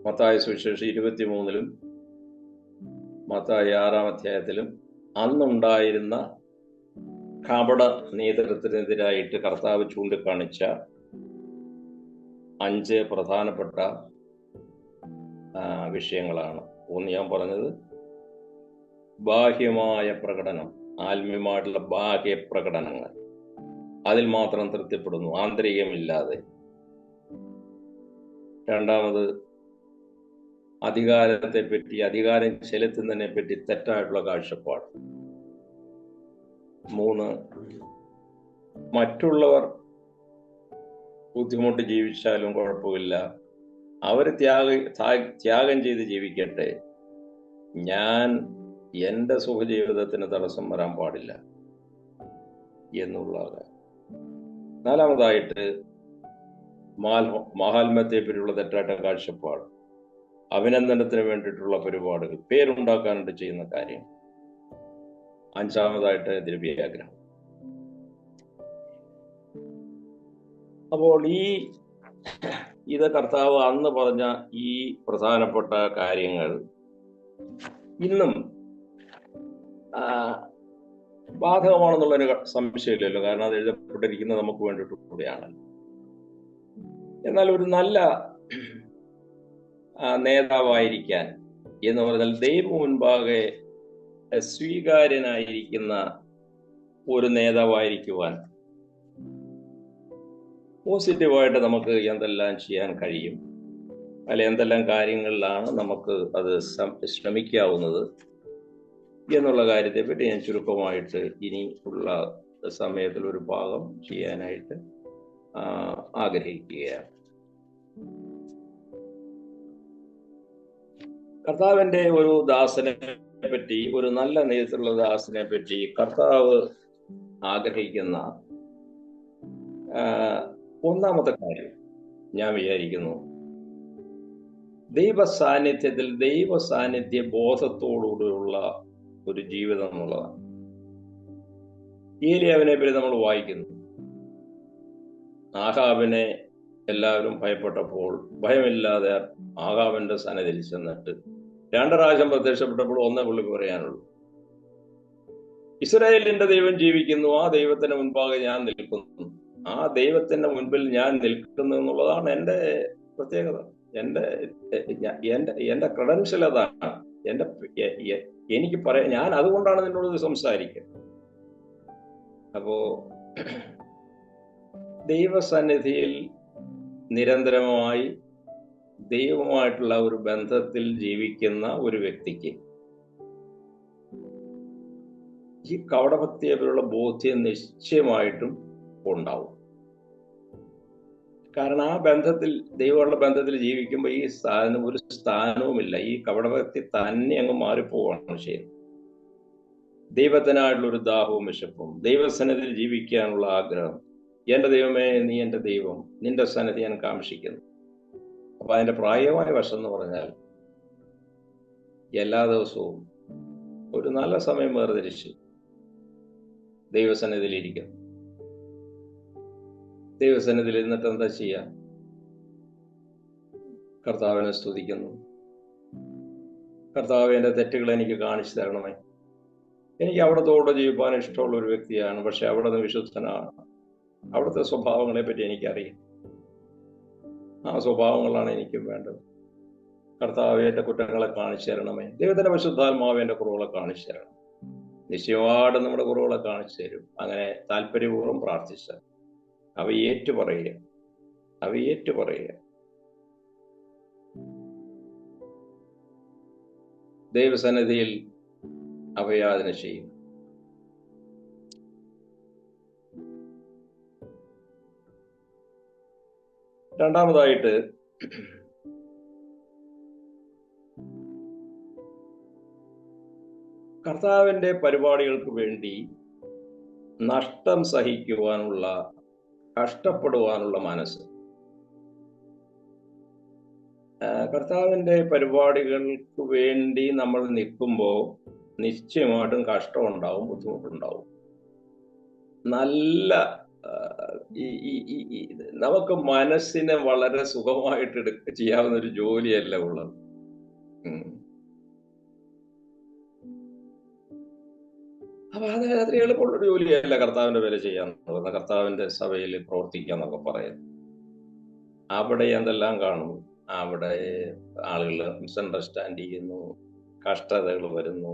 മത്തായി സുവിശേഷം 23-ലും മത്തായി 6-ാം അധ്യായത്തിലും അന്നുണ്ടായിരുന്ന കപട നേതൃത്വത്തിനെതിരായിട്ട് കർത്താവ് ചൂണ്ടിക്കാണിച്ച 5 പ്രധാനപ്പെട്ട വിഷയങ്ങളാണ്. ഒന്ന് ഞാൻ പറഞ്ഞത് ബാഹ്യമായ പ്രകടനം, ആത്മീയമായിട്ടുള്ള ബാഹ്യ പ്രകടനങ്ങൾ, അതിൽ മാത്രം തൃപ്തിപ്പെടുന്നു, ആന്തരികമില്ലാതെ. രണ്ടാമത് അധികാരത്തെ പറ്റി, അധികാരം ചെലുത്തുന്നതിനെ പറ്റി തെറ്റായിട്ടുള്ള കാഴ്ചപ്പാട്. 3, മറ്റുള്ളവർ ബുദ്ധിമുട്ട് ജീവിച്ചാലും കുഴപ്പമില്ല, അവർ ത്യാഗം ചെയ്ത് ജീവിക്കട്ടെ, ഞാൻ എൻ്റെ സുഖജീവിതത്തിന് തടസ്സം വരാൻ പാടില്ല എന്നുള്ളത്. 4-മതായിട്ട് മഹാത്മ്യത്തെ പറ്റിയുള്ള തെറ്റായിട്ട കാഴ്ചപ്പാട്, അഭിനന്ദനത്തിന് വേണ്ടിയിട്ടുള്ള പരിപാടികൾ, പേരുണ്ടാക്കാനായിട്ട് ചെയ്യുന്ന കാര്യം. 5-മതായിട്ട് ദ്രവ്യാഗ്രഹം. അപ്പോൾ ഇത് കർത്താവ് അന്ന് പറഞ്ഞ ഈ പ്രധാനപ്പെട്ട കാര്യങ്ങൾ ഇന്നും ബാധകമാണെന്നുള്ളൊരു സംശയമില്ലല്ലോ, കാരണം അത് എഴുതപ്പെട്ടിരിക്കുന്നത് നമുക്ക് വേണ്ടിയിട്ട് കൂടിയാണ്. എന്നാൽ ഒരു നല്ല നേതാവായിരിക്കാൻ എന്ന് പറഞ്ഞാൽ ദൈവം മുൻപാകെ സ്വീകാര്യനായിരിക്കുന്ന ഒരു നേതാവായിരിക്കുവാൻ പോസിറ്റീവായിട്ട് നമുക്ക് എന്തെല്ലാം ചെയ്യാൻ കഴിയും, അല്ലെ എന്തെല്ലാം കാര്യങ്ങളിലാണ് നമുക്ക് അത് ശ്രമിക്കാവുന്നത് എന്നുള്ള കാര്യത്തെപ്പറ്റി ഞാൻ ചുരുക്കമായിട്ട് ഇനി ഉള്ള സമയത്തിൽ ഒരു ഭാഗം ചെയ്യാനായിട്ട് ആഗ്രഹിക്കുകയാണ്. കർത്താവിന്റെ ഒരു ദാസനെ പറ്റി, ഒരു നല്ല നേതൃത്വമുള്ള ദാസനെ പറ്റി കർത്താവ് ആഗ്രഹിക്കുന്ന ഒന്നാമത്തെ കാര്യം ഞാൻ വിചാരിക്കുന്നു, ദൈവ സാന്നിധ്യ ബോധത്തോടുകൂടിയുള്ള ഒരു ജീവിതം എന്നുള്ളതാണ്. ഏലിയാവിനെ പറ്റി നമ്മൾ വായിക്കുന്നു. ആഹാബിനെ എല്ലാവരും ഭയപ്പെട്ടപ്പോൾ ഭയമില്ലാതെ ആഹാബിന്റെ സന്നിധിയിൽ ചെന്നിട്ട് 2 പ്രാവശ്യം പ്രത്യക്ഷപ്പെട്ടപ്പോൾ ഒന്നേ പുള്ളി പറയാനുള്ളൂ, ഇസ്രായേലിന്റെ ദൈവം ജീവിക്കുന്നു, ആ ദൈവത്തിന് മുൻപാകെ ഞാൻ നിൽക്കുന്നു, ആ ദൈവത്തിന്റെ മുൻപിൽ ഞാൻ നിൽക്കുന്നു എന്നുള്ളതാണ് എൻ്റെ പ്രത്യേകത, എൻ്റെ ക്രെഡൻഷ്യൽ അതാണ്, എനിക്ക് പറയാം, ഞാൻ അതുകൊണ്ടാണ് നിന്നോട് സംസാരിക്കുന്നത്. അപ്പോ ദൈവസന്നിധിയിൽ നിരന്തരമായി ദൈവമായിട്ടുള്ള ഒരു ബന്ധത്തിൽ ജീവിക്കുന്ന ഒരു വ്യക്തിക്ക് ഈ കപടഭക്തിയെപ്പറ്റിയുള്ള ബോധ്യം നിശ്ചയമായിട്ടും ഉണ്ടാവും. കാരണം ആ ബന്ധത്തിൽ, ദൈവമുള്ള ബന്ധത്തിൽ ജീവിക്കുമ്പോൾ ഈ ഒരു സ്ഥാനവുമില്ല, ഈ കപടഭക്തി തന്നെ അങ്ങ് മാറിപ്പോവാണ് ചെയ്യുന്നത്. ദൈവത്തിനായിട്ടുള്ള ഒരു ദാഹവും വിശപ്പും, ദൈവസന്നിധിയിൽ ജീവിക്കാനുള്ള ആഗ്രഹം, എൻ്റെ ദൈവമേ നീ എൻ്റെ ദൈവം, നിന്റെ സന്നിധി ഞാൻ കാംക്ഷിക്കുന്നു. അപ്പൊ അതിന്റെ പ്രായമായ വശം എന്ന് പറഞ്ഞാൽ എല്ലാ ദിവസവും ഒരു നല്ല സമയം വേർതിരിച്ച് ദൈവസന്നിധിയിൽ ഇരിക്കുന്നു. ദൈവസന്നിധിയിൽ ഇരുന്നിട്ട് എന്താ ചെയ്യാ? കർത്താവിനെ സ്തുതിക്കുന്നു. കർത്താവ് എൻ്റെ തെറ്റുകൾ എനിക്ക് കാണിച്ചു തരണമേ, എനിക്ക് അവിടത്തോടെ ജീവിക്കാൻ ഇഷ്ടമുള്ള ഒരു വ്യക്തിയാണ്, പക്ഷെ അവിടെ നിന്ന് വിശുദ്ധനാണ്, അവിടുത്തെ സ്വഭാവങ്ങളെ പറ്റി എനിക്കറിയാം, ആ സ്വഭാവങ്ങളാണ് എനിക്കും വേണ്ടത്. കർത്താവ് എൻ്റെ കുറ്റങ്ങളെ കാണിച്ചു തരണമേ, ദൈവത്തിന്റെ പരിശുദ്ധാത്മാവ് എൻ്റെ കുറവുകളെ കാണിച്ചു തരണം. നിശ്ചയമായിട്ട് നമ്മുടെ കുറവുകളെ കാണിച്ചു തരും. അങ്ങനെ താല്പര്യപൂർവ്വം പ്രാർത്ഥിച്ച അവ ഏറ്റുപറയുക. ദൈവസന്നിധിയിൽ അഭയാചന ചെയ്യും. രണ്ടാമതായിട്ട് കർത്താവിന്റെ പരിപാടികൾക്ക് വേണ്ടി നഷ്ടം സഹിക്കുവാനുള്ള, കഷ്ടപ്പെടുവാനുള്ള മനസ്സ്. കർത്താവിന്റെ പരിപാടികൾക്ക് വേണ്ടി നമ്മൾ നിൽക്കുമ്പോൾ നിശ്ചയമായിട്ടും കഷ്ടമുണ്ടാവും, ബുദ്ധിമുട്ടുണ്ടാവും. നല്ല നമുക്ക് മനസ്സിനെ വളരെ സുഖമായിട്ട് ചെയ്യാവുന്ന ഒരു ജോലിയല്ല ഉള്ളത്. അപ്പൊ അത് അത്ര എളുപ്പമുള്ളൊരു ജോലിയല്ല കർത്താവിന്റെ വില ചെയ്യാന്ന്, കർത്താവിന്റെ സഭയിൽ പ്രവർത്തിക്കുക എന്നൊക്കെ പറയുന്നത്. അവിടെ എന്തെല്ലാം കാണും? അവിടെ ആളുകൾ മിസ്അണ്ടർസ്റ്റാൻഡ് ചെയ്യുന്നു, കഷ്ടതകൾ വരുന്നു,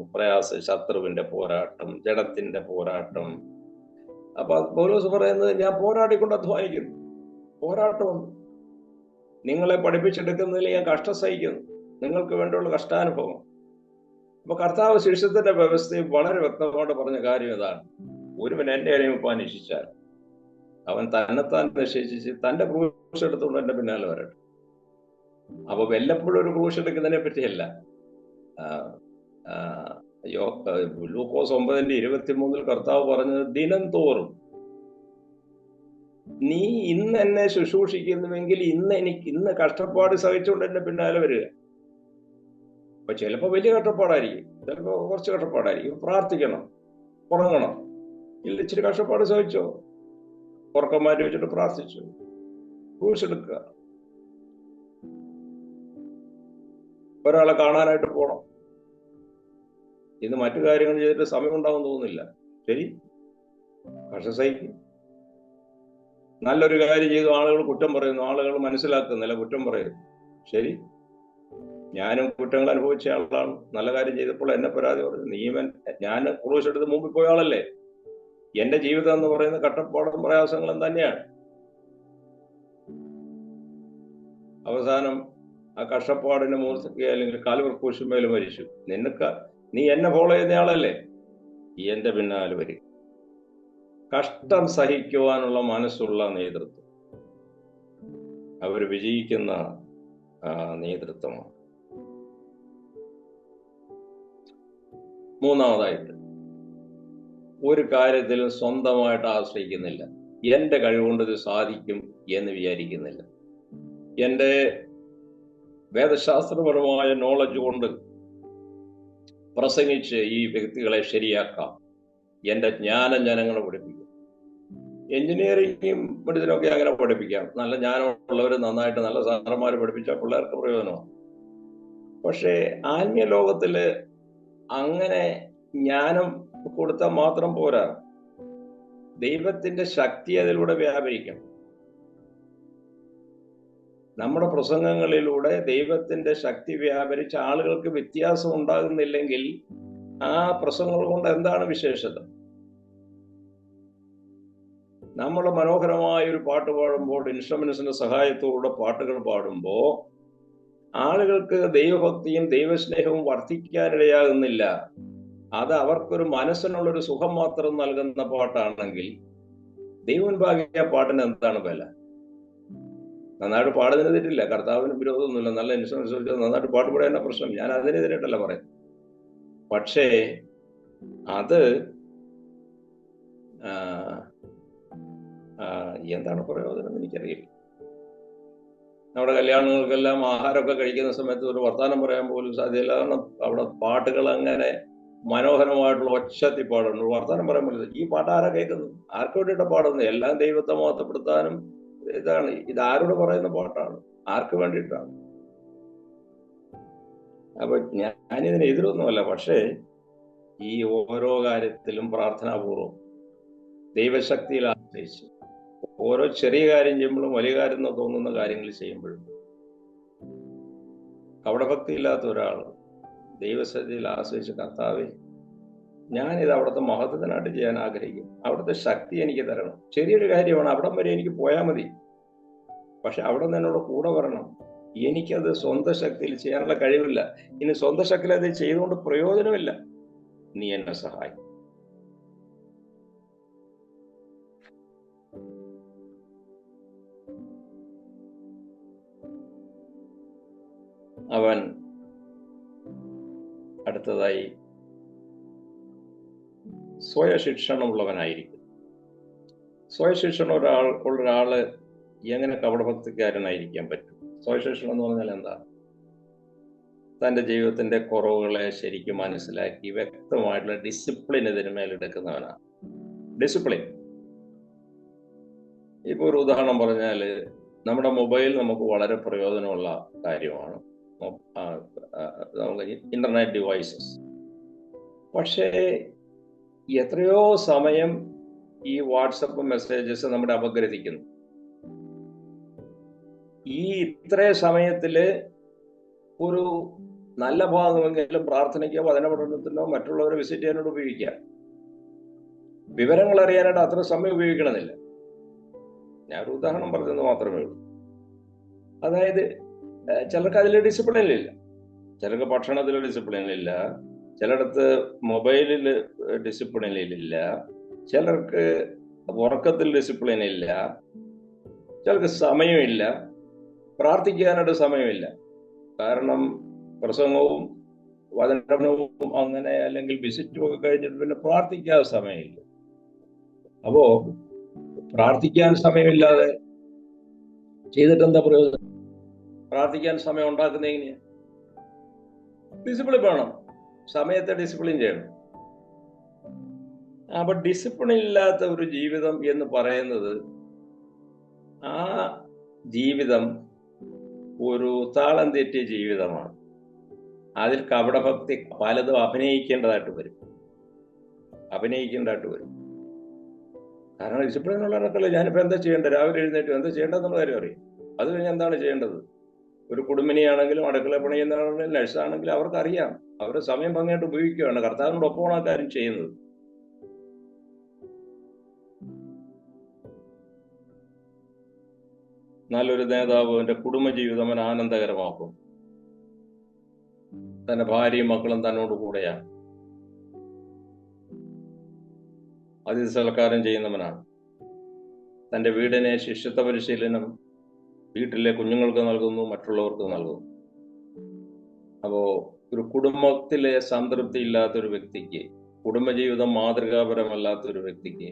ശത്രുവിന്റെ പോരാട്ടം, ജഡത്തിന്റെ പോരാട്ടം. അപ്പൊ പൗലോസ് പറയുന്നത്, ഞാൻ പോരാടിക്കൊണ്ട് അധ്വാനിക്കുന്നു, പോരാട്ടമുണ്ട്. നിങ്ങളെ പഠിപ്പിച്ചെടുക്കുന്നതിൽ ഞാൻ കഷ്ടം സഹിക്കുന്നു, നിങ്ങൾക്ക് വേണ്ടിയുള്ള കഷ്ടാനുഭവം. അപ്പൊ കർത്താവ് ശിഷ്യത്തിന്റെ വ്യവസ്ഥയിൽ വളരെ വ്യക്തമായിട്ട് പറഞ്ഞ കാര്യം ഇതാണ്: ഒരുവൻ എന്റെ അടിമപ്പാൻ അന്വേഷിച്ചാൽ അവൻ തന്നെത്താൻ നിശ്ചയിച്ച് തന്റെ ക്രൂശ് എടുത്തുകൊണ്ട് എന്റെ പിന്നാലെ വരട്ടെ. അപ്പൊ വല്ലപ്പോഴും ഒരു ക്രൂശ് എടുക്കുന്നതിനെ പറ്റിയല്ല. ലൂക്കോസ് 9:23 കർത്താവ് പറഞ്ഞത്, ദിനം തോറും നീ ഇന്ന് എന്നെ ശുശ്രൂഷിക്കുന്നുവെങ്കിൽ ഇന്ന് കഷ്ടപ്പാട് സഹിച്ചുകൊണ്ട് എന്റെ പിന്നാലെ വരിക. അപ്പൊ ചിലപ്പോ വലിയ കഷ്ടപ്പാടായിരിക്കും, ചിലപ്പോ കുറച്ച് കഷ്ടപ്പാടായിരിക്കും. പ്രാർത്ഥിക്കണം, ഉറങ്ങണം. ഇല്ല, ഇച്ചിരി കഷ്ടപ്പാട് സഹിച്ചോ, ഉറക്കം മാറ്റി വെച്ചിട്ട് പ്രാർത്ഥിച്ചു, ക്രൂശ് എടുക്കുക. ഒരാളെ കാണാനായിട്ട് പോണം, ഇന്ന് മറ്റു കാര്യങ്ങൾ ചെയ്തിട്ട് സമയം ഉണ്ടാവും തോന്നുന്നില്ല, ശരി, കഷ്ടം സഹിക്കും. നല്ലൊരു കാര്യം ചെയ്തു ആളുകൾ കുറ്റം പറയുന്നു, ആളുകൾ മനസ്സിലാക്കുന്നില്ല, കുറ്റം പറയുന്നു, ശരി, ഞാനും കുറ്റങ്ങൾ അനുഭവിച്ച ആളാണ്. നല്ല കാര്യം ചെയ്തപ്പോൾ എന്നെ പരാതി പറഞ്ഞു, ഞാൻ ക്രൂശ് എടുത്ത് മുമ്പിൽ പോയ ആളല്ലേ. എന്റെ ജീവിതം എന്ന് പറയുന്ന കഷ്ടപ്പാടും പ്രയാസങ്ങളും തന്നെയാണ്. അവസാനം ആ കഷ്ടപ്പാടിന് മൂർത്തിക്കുക, അല്ലെങ്കിൽ കാൽവർ ക്രൂശുമേൽ മരിച്ചു. നീ എന്നെ ഫോളോ ചെയ്യുന്ന ആളല്ലേ, എന്റെ പിന്നാലെ വരിക. കഷ്ടം സഹിക്കുവാനുള്ള മനസ്സുള്ള നേതൃത്വം അവർ വിജയിക്കുന്ന നേതൃത്വമാണ്. മൂന്നാമതായിട്ട്, ഒരു കാര്യത്തിലും സ്വന്തമായിട്ട് ആശ്രയിക്കുന്നില്ല. എന്റെ കഴിവുകൊണ്ട് ഇത് സാധിക്കും എന്ന് വിചാരിക്കുന്നില്ല. എന്റെ വേദശാസ്ത്രപരമായ നോളജ് കൊണ്ട് പ്രസംഗിച്ച് ഈ വ്യക്തികളെ ശരിയാക്കാം, എന്റെ ജ്ഞാനം ജനങ്ങളെ പഠിപ്പിക്കും. എഞ്ചിനീയറിംഗും മെഡിസിനൊക്കെ അങ്ങനെ പഠിപ്പിക്കാം, നല്ല ജ്ഞാനമുള്ളവർ നന്നായിട്ട് നല്ല സാറന്മാർ പഠിപ്പിച്ചാൽ പിള്ളേർക്ക് പ്രയോജനമാണ്. പക്ഷേ ആത്മീയ ലോകത്തില് അങ്ങനെ ജ്ഞാനം കൊടുത്താൽ മാത്രം പോരാ, ദൈവത്തിന്റെ ശക്തി അതിലൂടെ വ്യാപരിക്കണം. നമ്മുടെ പ്രസംഗങ്ങളിലൂടെ ദൈവത്തിന്റെ ശക്തി വ്യാപരിച്ച ആളുകൾക്ക് വ്യത്യാസം ഉണ്ടാകുന്നില്ലെങ്കിൽ ആ പ്രസംഗങ്ങൾ കൊണ്ട് എന്താണ് വിശേഷത? നമ്മൾ മനോഹരമായ ഒരു പാട്ട് പാടുമ്പോൾ, ഇൻസ്ട്രുമെന്റ്സിന്റെ സഹായത്തോടെ പാട്ടുകൾ പാടുമ്പോൾ ആളുകൾക്ക് ദൈവഭക്തിയും ദൈവസ്നേഹവും വർദ്ധിക്കാനിടയാകുന്നില്ല. അത് അവർക്കൊരു മനസ്സിനുള്ളൊരു സുഖം മാത്രം നൽകുന്ന പാട്ടാണെങ്കിൽ ദൈവമുൻപാകിയ പാട്ടിന് എന്താണ് വില? നന്നായിട്ട് പാടുന്നതിന് തെറ്റില്ല, കർത്താവിന് വിരോധമൊന്നുമില്ല, നല്ല ഇൻസ്ട്രുമെന്റ്സ് നന്നായിട്ട് പാട്ട് പാടാൻ തന്നെ പ്രശ്നം, ഞാൻ അതിനെതിരായിട്ടല്ല പറയുന്നത്. പക്ഷേ അത് എന്താണ് പ്രയോജനം എനിക്കറിയില്ല. നമ്മുടെ കല്യാണങ്ങൾക്കെല്ലാം ആഹാരമൊക്കെ കഴിക്കുന്ന സമയത്ത് ഒരു വർത്തമാനം പറയാൻ പോലും സാധ്യതയില്ല. കാരണം അവിടെ പാട്ടുകൾ അങ്ങനെ മനോഹരമായിട്ടുള്ള ഒച്ചത്തി പാടുന്നു, വർത്തമാനം പറയാൻ പോലും. ഈ പാട്ട് ആരാ കേൾക്കുന്നു? ആർക്ക് വേണ്ടിയിട്ടാണ് പാടുന്നത്? എല്ലാം ദൈവത്തെ മഹത്വപ്പെടുത്താനും. ഇത് ആരോട് പറയുന്ന പാട്ടാണ്? ആർക്ക് വേണ്ടിയിട്ടാണ്? അപ്പൊ ഞാനിതിന് എതിരൊന്നുമല്ല. പക്ഷേ ഈ ഓരോ കാര്യത്തിലും പ്രാർത്ഥനാപൂർവം ദൈവശക്തിയിൽ ആശ്രയിച്ച് ഓരോ ചെറിയ കാര്യം ചെയ്യുമ്പോഴും വലിയ കാര്യം എന്ന് തോന്നുന്ന കാര്യങ്ങൾ ചെയ്യുമ്പോഴും കപടഭക്തി ഇല്ലാത്ത ഒരാൾ ദൈവശക്തിയിൽ ആശ്രയിച്ച്, കർത്താവേ, ഞാനിത് അവിടുത്തെ മഹത്വത്തിനായിട്ട് ചെയ്യാൻ ആഗ്രഹിക്കും, അവിടുത്തെ ശക്തി എനിക്ക് തരണം. ചെറിയൊരു കാര്യമാണ്, അവിടം വരെ എനിക്ക് പോയാൽ മതി, പക്ഷെ അവിടെ നിന്ന് എന്നോട് കൂടെ വരണം. എനിക്കത് സ്വന്തം ശക്തിയിൽ ചെയ്യാനുള്ള കഴിവില്ല, ഇനി സ്വന്തം ശക്തിയിൽ അത് ചെയ്തുകൊണ്ട് പ്രയോജനമില്ല, നീ എന്നെ സഹായിക്കും. അവൻ അടുത്തതായി സ്വയശിക്ഷണമുള്ളവനായിരിക്കും. സ്വയശിക്ഷണം ഒരാള് എങ്ങനെ കപടഭക്തിക്കാരനായിരിക്കാൻ പറ്റും? സ്വയശിക്ഷണം എന്ന് പറഞ്ഞാൽ എന്താ? തൻ്റെ ജീവിതത്തിൻ്റെ കുറവുകളെ ശരിക്കും മനസ്സിലാക്കി വ്യക്തമായിട്ടുള്ള ഡിസിപ്ലിൻ ഇതിന് മേലെടുക്കുന്നവനാണ്. ഡിസിപ്ലിൻ. ഇപ്പോൾ ഒരു ഉദാഹരണം പറഞ്ഞാൽ, നമ്മുടെ മൊബൈൽ നമുക്ക് വളരെ പ്രയോജനമുള്ള കാര്യമാണ്. നമുക്ക് ഇന്റർനെറ്റ് ഡിവൈസസ്. പക്ഷേ എത്രയോ സമയം ഈ വാട്സപ്പ് മെസ്സേജസ് നമ്മുടെ അപഗ്രഥിക്കുന്നു. ഈ ഇത്രേ സമയത്തില് ഒരു നല്ല ഭാഗമെങ്കിലും പ്രാർത്ഥനയ്ക്കോ വചന പഠനത്തിനോ മറ്റുള്ളവരെ വിസിറ്റ് ചെയ്യാനോട് ഉപയോഗിക്കാം. വിവരങ്ങൾ അറിയാനായിട്ട് അത്ര സമയം ഉപയോഗിക്കണമെന്നില്ല. ഞാൻ ഒരു ഉദാഹരണം പറഞ്ഞെന്ന് മാത്രമേ ഉള്ളൂ. അതായത് ചിലർക്ക് അതിൽ ഡിസിപ്ലിനിലില്ല, ചിലർക്ക് ഭക്ഷണത്തിൽ ഡിസിപ്ലിനിലില്ല, ചിലയിടത്ത് മൊബൈലിൽ ഡിസിപ്ലിനിലില്ല, ചിലർക്ക് ഉറക്കത്തിൽ ഡിസിപ്ലിനില്ല, ചിലർക്ക് സമയമില്ല, പ്രാർത്ഥിക്കാനായിട്ട് സമയമില്ല. കാരണം പ്രസംഗവും വചനവും അങ്ങനെ അല്ലെങ്കിൽ വിസിറ്റും ഒക്കെ കഴിഞ്ഞിട്ട് പിന്നെ പ്രാർത്ഥിക്കാൻ സമയമില്ല. അപ്പോ പ്രാർത്ഥിക്കാൻ സമയമില്ലാതെ ചെയ്തിട്ട് എന്താ പ്രയോജനം? പ്രാർത്ഥിക്കാൻ സമയം ഉണ്ടാക്കുന്നത് എങ്ങനെയാ? ഡിസിപ്ലിൻ വേണം, സമയത്തെ ഡിസിപ്ലിൻ ചെയ്യണം. അപ്പൊ ഡിസിപ്ലിൻ ഇല്ലാത്ത ഒരു ജീവിതം എന്ന് പറയുന്നത്, ആ ജീവിതം ഒരു താളം തെറ്റിയ ജീവിതമാണ്. അതിൽ കപടഭക്തി പലതും അഭിനയിക്കേണ്ടതായിട്ട് വരും. കാരണം ഡിസിപ്ലിനുള്ള കണക്കല്ല. ഞാനിപ്പോൾ എന്താ ചെയ്യേണ്ടത്? രാവിലെ എഴുന്നേറ്റ് എന്താ ചെയ്യേണ്ടതെന്നുള്ള കാര്യം അറിയും. അത് കഴിഞ്ഞ് എന്താണ് ചെയ്യേണ്ടത്? ഒരു കുടുംബിനിയാണെങ്കിലും അടുക്കള പണിയുന്നതാണെങ്കിലും നഴ്സാണെങ്കിലും അവർക്കറിയാം. അവരുടെ സമയം ഭംഗിയായിട്ട് ഉപയോഗിക്കുകയാണ്. കർത്താവിനോടൊപ്പമാണ് ആ കാര്യം ചെയ്യുന്നത്. നല്ലൊരു നേതാവ് എൻ്റെ കുടുംബജീവിതം അവൻ ആനന്ദകരമാക്കും. തന്റെ ഭാര്യയും മക്കളും തന്നോട് കൂടെയാണ്. അതിഥി സൽക്കാരം ചെയ്യുന്നവനാണ്. തൻ്റെ വീടിനെ ശിഷ്യത്വ പരിശീലനം വീട്ടിലെ കുഞ്ഞുങ്ങൾക്ക് നൽകുന്നു, മറ്റുള്ളവർക്ക് നൽകുന്നു. അപ്പോ ഒരു കുടുംബത്തിലെ സംതൃപ്തി ഇല്ലാത്തൊരു വ്യക്തിക്ക്, കുടുംബജീവിതം മാതൃകാപരമല്ലാത്തൊരു വ്യക്തിക്ക്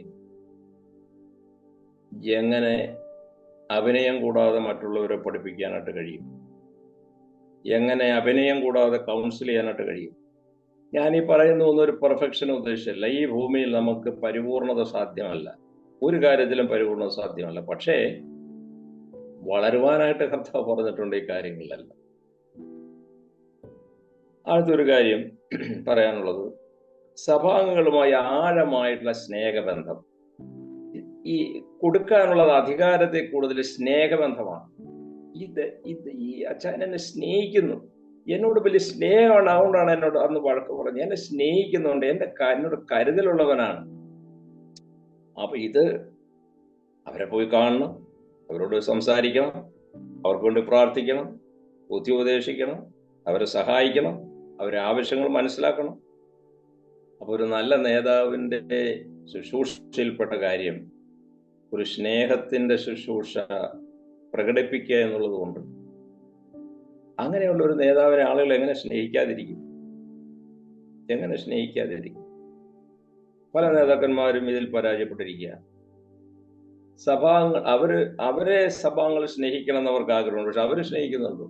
എങ്ങനെ അഭിനയം കൂടാതെ മറ്റുള്ളവരെ പഠിപ്പിക്കാനായിട്ട് കഴിയും? എങ്ങനെ അഭിനയം കൂടാതെ കൗൺസിൽ ചെയ്യാനായിട്ട് കഴിയും? ഞാൻ ഈ പറയുന്ന ഒന്നും ഒരു പെർഫെക്ഷൻ ഉദ്ദേശിച്ചല്ല. ഈ ഭൂമിയിൽ നമുക്ക് പരിപൂർണത സാധ്യമല്ല, ഒരു കാര്യത്തിലും പരിപൂർണത സാധ്യമല്ല. പക്ഷേ വളരുവാനായിട്ട് കർത്താവ് പറഞ്ഞിട്ടുണ്ട് ഈ കാര്യങ്ങളിലെല്ലാം. അടുത്തൊരു കാര്യം പറയാനുള്ളത്, സഭാംഗങ്ങളുമായി ആഴമായിട്ടുള്ള സ്നേഹബന്ധം. ഈ കൊടുക്കാനുള്ളത് അധികാരത്തെ കൂടുതൽ സ്നേഹബന്ധമാണ്. ഈ അച്ഛൻ എന്നെ സ്നേഹിക്കുന്നു, എന്നോട് വലിയ സ്നേഹമാണ്, അതുകൊണ്ടാണ് എന്നോട് അന്ന് വഴക്ക് പറഞ്ഞത്. എന്നെ സ്നേഹിക്കുന്നുണ്ട്, എന്നോട് കരുതലുള്ളവനാണ്. അപ്പൊ ഇത് അവരെ പോയി കാണണം, അവരോട് സംസാരിക്കണം, അവർക്ക് വേണ്ടി പ്രാർത്ഥിക്കണം, ബുദ്ധി ഉപദേശിക്കണം, അവരെ സഹായിക്കണം, അവരെ ആവശ്യങ്ങൾ മനസ്സിലാക്കണം. അപ്പൊ ഒരു നല്ല നേതാവിൻ്റെ ശുശ്രൂഷയിൽപ്പെട്ട കാര്യം ഒരു സ്നേഹത്തിന്റെ ശുശ്രൂഷ പ്രകടിപ്പിക്കുക എന്നുള്ളത് കൊണ്ട്. അങ്ങനെയുള്ള ഒരു നേതാവിനെ ആളുകൾ എങ്ങനെ സ്നേഹിക്കാതിരിക്കും? പല നേതാക്കന്മാരും ഇതിൽ പരാജയപ്പെട്ടിരിക്കുക. സഭാംഗങ്ങൾ അവരെ സഭാംഗങ്ങൾ സ്നേഹിക്കണം എന്നവർക്ക് ആഗ്രഹമുണ്ട്, പക്ഷെ അവര് സ്നേഹിക്കുന്നുണ്ടോ?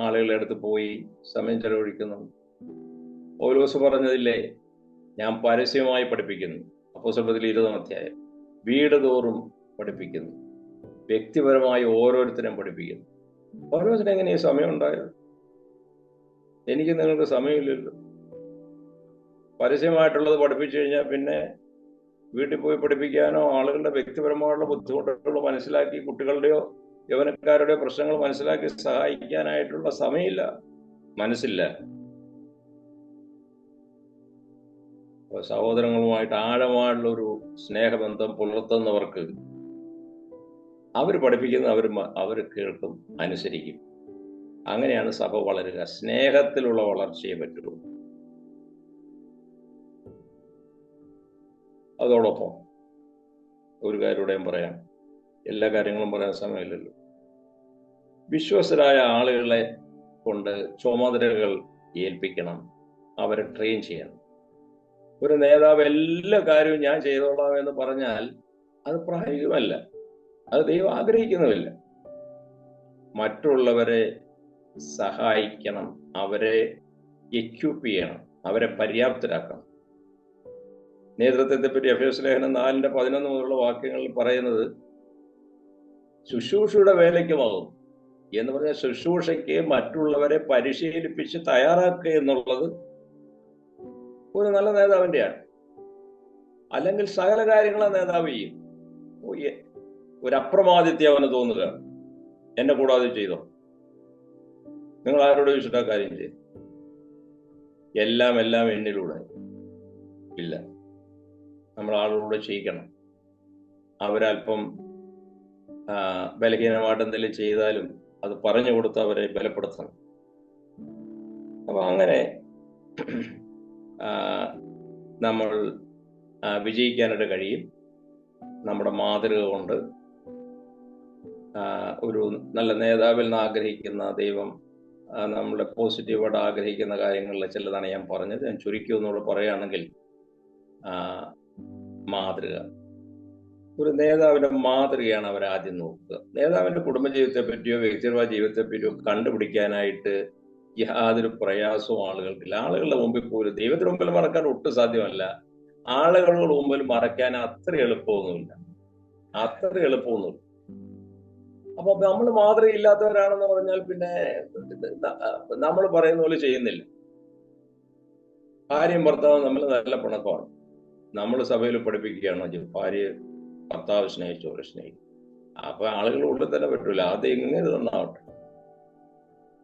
ആളുകളുടെ അടുത്ത് പോയി സമയം ചെലവഴിക്കുന്നുണ്ട്. പൗലോസ് പറഞ്ഞതില്ലേ, ഞാൻ പരസ്യമായി പഠിപ്പിക്കുന്നു. അപ്പോസ്തലപ്രവൃത്തിയിൽ 20-ാം അധ്യായം. വീട് തോറും പഠിപ്പിക്കുന്നു, വ്യക്തിപരമായി ഓരോരുത്തരും പഠിപ്പിക്കുന്നു. പൗലോസിന് എങ്ങനെയാ സമയം ഉണ്ടായത്? എനിക്ക് നിങ്ങൾക്ക് സമയമില്ലല്ലോ. പരസ്യമായിട്ടുള്ളത് പഠിപ്പിച്ചു കഴിഞ്ഞാൽ പിന്നെ വീട്ടിൽ പോയി പഠിപ്പിക്കാനോ ആളുകളുടെ വ്യക്തിപരമായുള്ള ബുദ്ധിമുട്ടുകൾ മനസ്സിലാക്കി കുട്ടികളുടെയോ യൗവനക്കാരുടെയോ പ്രശ്നങ്ങൾ മനസ്സിലാക്കി സഹായിക്കാനായിട്ടുള്ള സമയമില്ല, മനസ്സില്ല. സഹോദരങ്ങളുമായിട്ട് ആഴമായുള്ള ഒരു സ്നേഹബന്ധം പുലർത്തുന്നവർക്ക് അവർ പഠിപ്പിക്കുന്ന അവർ കേൾക്കും, അനുസരിക്കും. അങ്ങനെയാണ് സഭ വളരുക. സ്നേഹത്തിലുള്ള വളർച്ചയെ പറ്റുള്ളൂ. അതോടൊപ്പം ഒരു കാര്യൂടെയും പറയാം, എല്ലാ കാര്യങ്ങളും പറയാൻ സമയമില്ലല്ലോ. വിശ്വസ്തരായ ആളുകളെ കൊണ്ട് ചുമതലകൾ ഏൽപ്പിക്കണം, അവരെ ട്രെയിൻ ചെയ്യണം. ഒരു നേതാവ് എല്ലാ കാര്യവും ഞാൻ ചെയ്തോളാം എന്ന് പറഞ്ഞാൽ അത് പ്രായോഗികമല്ല, അത് ദൈവം ആഗ്രഹിക്കുന്നുമില്ല. മറ്റുള്ളവരെ സഹായിക്കണം, അവരെ എക്യൂപ്പ് ചെയ്യണം, അവരെ പര്യാപ്തരാക്കണം. നേതൃത്വത്തെ പറ്റി എഫേസ്യ ലേഖനം 4:11 മുതലുള്ള വാക്യങ്ങളിൽ പറയുന്നത് ശുശ്രൂഷയുടെ വേലയ്ക്കുമാകും എന്ന് പറഞ്ഞാൽ ശുശ്രൂഷയ്ക്ക് മറ്റുള്ളവരെ പരിശീലിപ്പിച്ച് തയ്യാറാക്കുക എന്നുള്ളത് ഒരു നല്ല നേതാവിൻ്റെയാണ്. അല്ലെങ്കിൽ സകല കാര്യങ്ങളും നേതാവ് ചെയ്യും. ഒരു അപ്രമാദിത്യം അവന് തോന്നുക, എന്നെ കൂടാതെ ചെയ്തോ, നിങ്ങൾ ആരോട് ചോദിച്ചിട്ടാ കാര്യം ചെയ്തു, എല്ലാം എന്നിലൂടെ ഇല്ല. നമ്മൾ ആളുകളോട് ചെയ്യിക്കണം. അവരല്പം ബലഹീനമായിട്ട് എന്തെങ്കിലും ചെയ്താലും അത് പറഞ്ഞു കൊടുത്ത് അവരെ ബലപ്പെടുത്തണം. അപ്പൊ അങ്ങനെ നമ്മൾ വിജയിക്കാനായിട്ട് കഴിയും. നമ്മുടെ മാതൃക കൊണ്ട് ഒരു നല്ല നേതാവിൽ നിന്ന് ആഗ്രഹിക്കുന്ന ദൈവം നമ്മളെ പോസിറ്റീവായിട്ട് ആഗ്രഹിക്കുന്ന കാര്യങ്ങളിൽ ചിലതാണ് ഞാൻ പറഞ്ഞത്. ഞാൻ ചുരുക്കി ഒന്നുകൂടെ പറയുകയാണെങ്കിൽ, മാതൃക. ഒരു നേതാവിന്റെ മാതൃകയാണ് അവരാദ്യം നോക്കുക. നേതാവിന്റെ കുടുംബജീവിതത്തെ പറ്റിയോ വ്യക്തിപരമായ ജീവിതത്തെ പറ്റിയോ കണ്ടുപിടിക്കാനായിട്ട് യാതൊരു പ്രയാസവും ആളുകൾക്കില്ല. ആളുകളുടെ മുമ്പിൽ പോലും, ദൈവത്തിന് മുമ്പിൽ മറക്കാൻ ഒട്ടും സാധ്യമല്ല. ആളുകളുടെ മുമ്പിൽ മറക്കാൻ അത്ര എളുപ്പമൊന്നുമില്ല. അപ്പൊ നമ്മൾ മാതൃകയില്ലാത്തവരാണെന്ന് പറഞ്ഞാൽ പിന്നെ നമ്മൾ പറയുന്ന പോലെ ചെയ്യുന്നില്ല. ഭാര്യയും ഭർത്താവും നമ്മൾ നല്ല പിണക്കമാണ്. നമ്മൾ സഭയിൽ പഠിപ്പിക്കുകയാണ് ഭാര്യ ഭർത്താവ് സ്നേഹിച്ചോരെ സ്നേഹിക്കും. അപ്പൊ ആളുകൾ ഉള്ളിൽ തന്നെ പറ്റൂല, അത് എങ്ങനെ നന്നാവട്ടെ.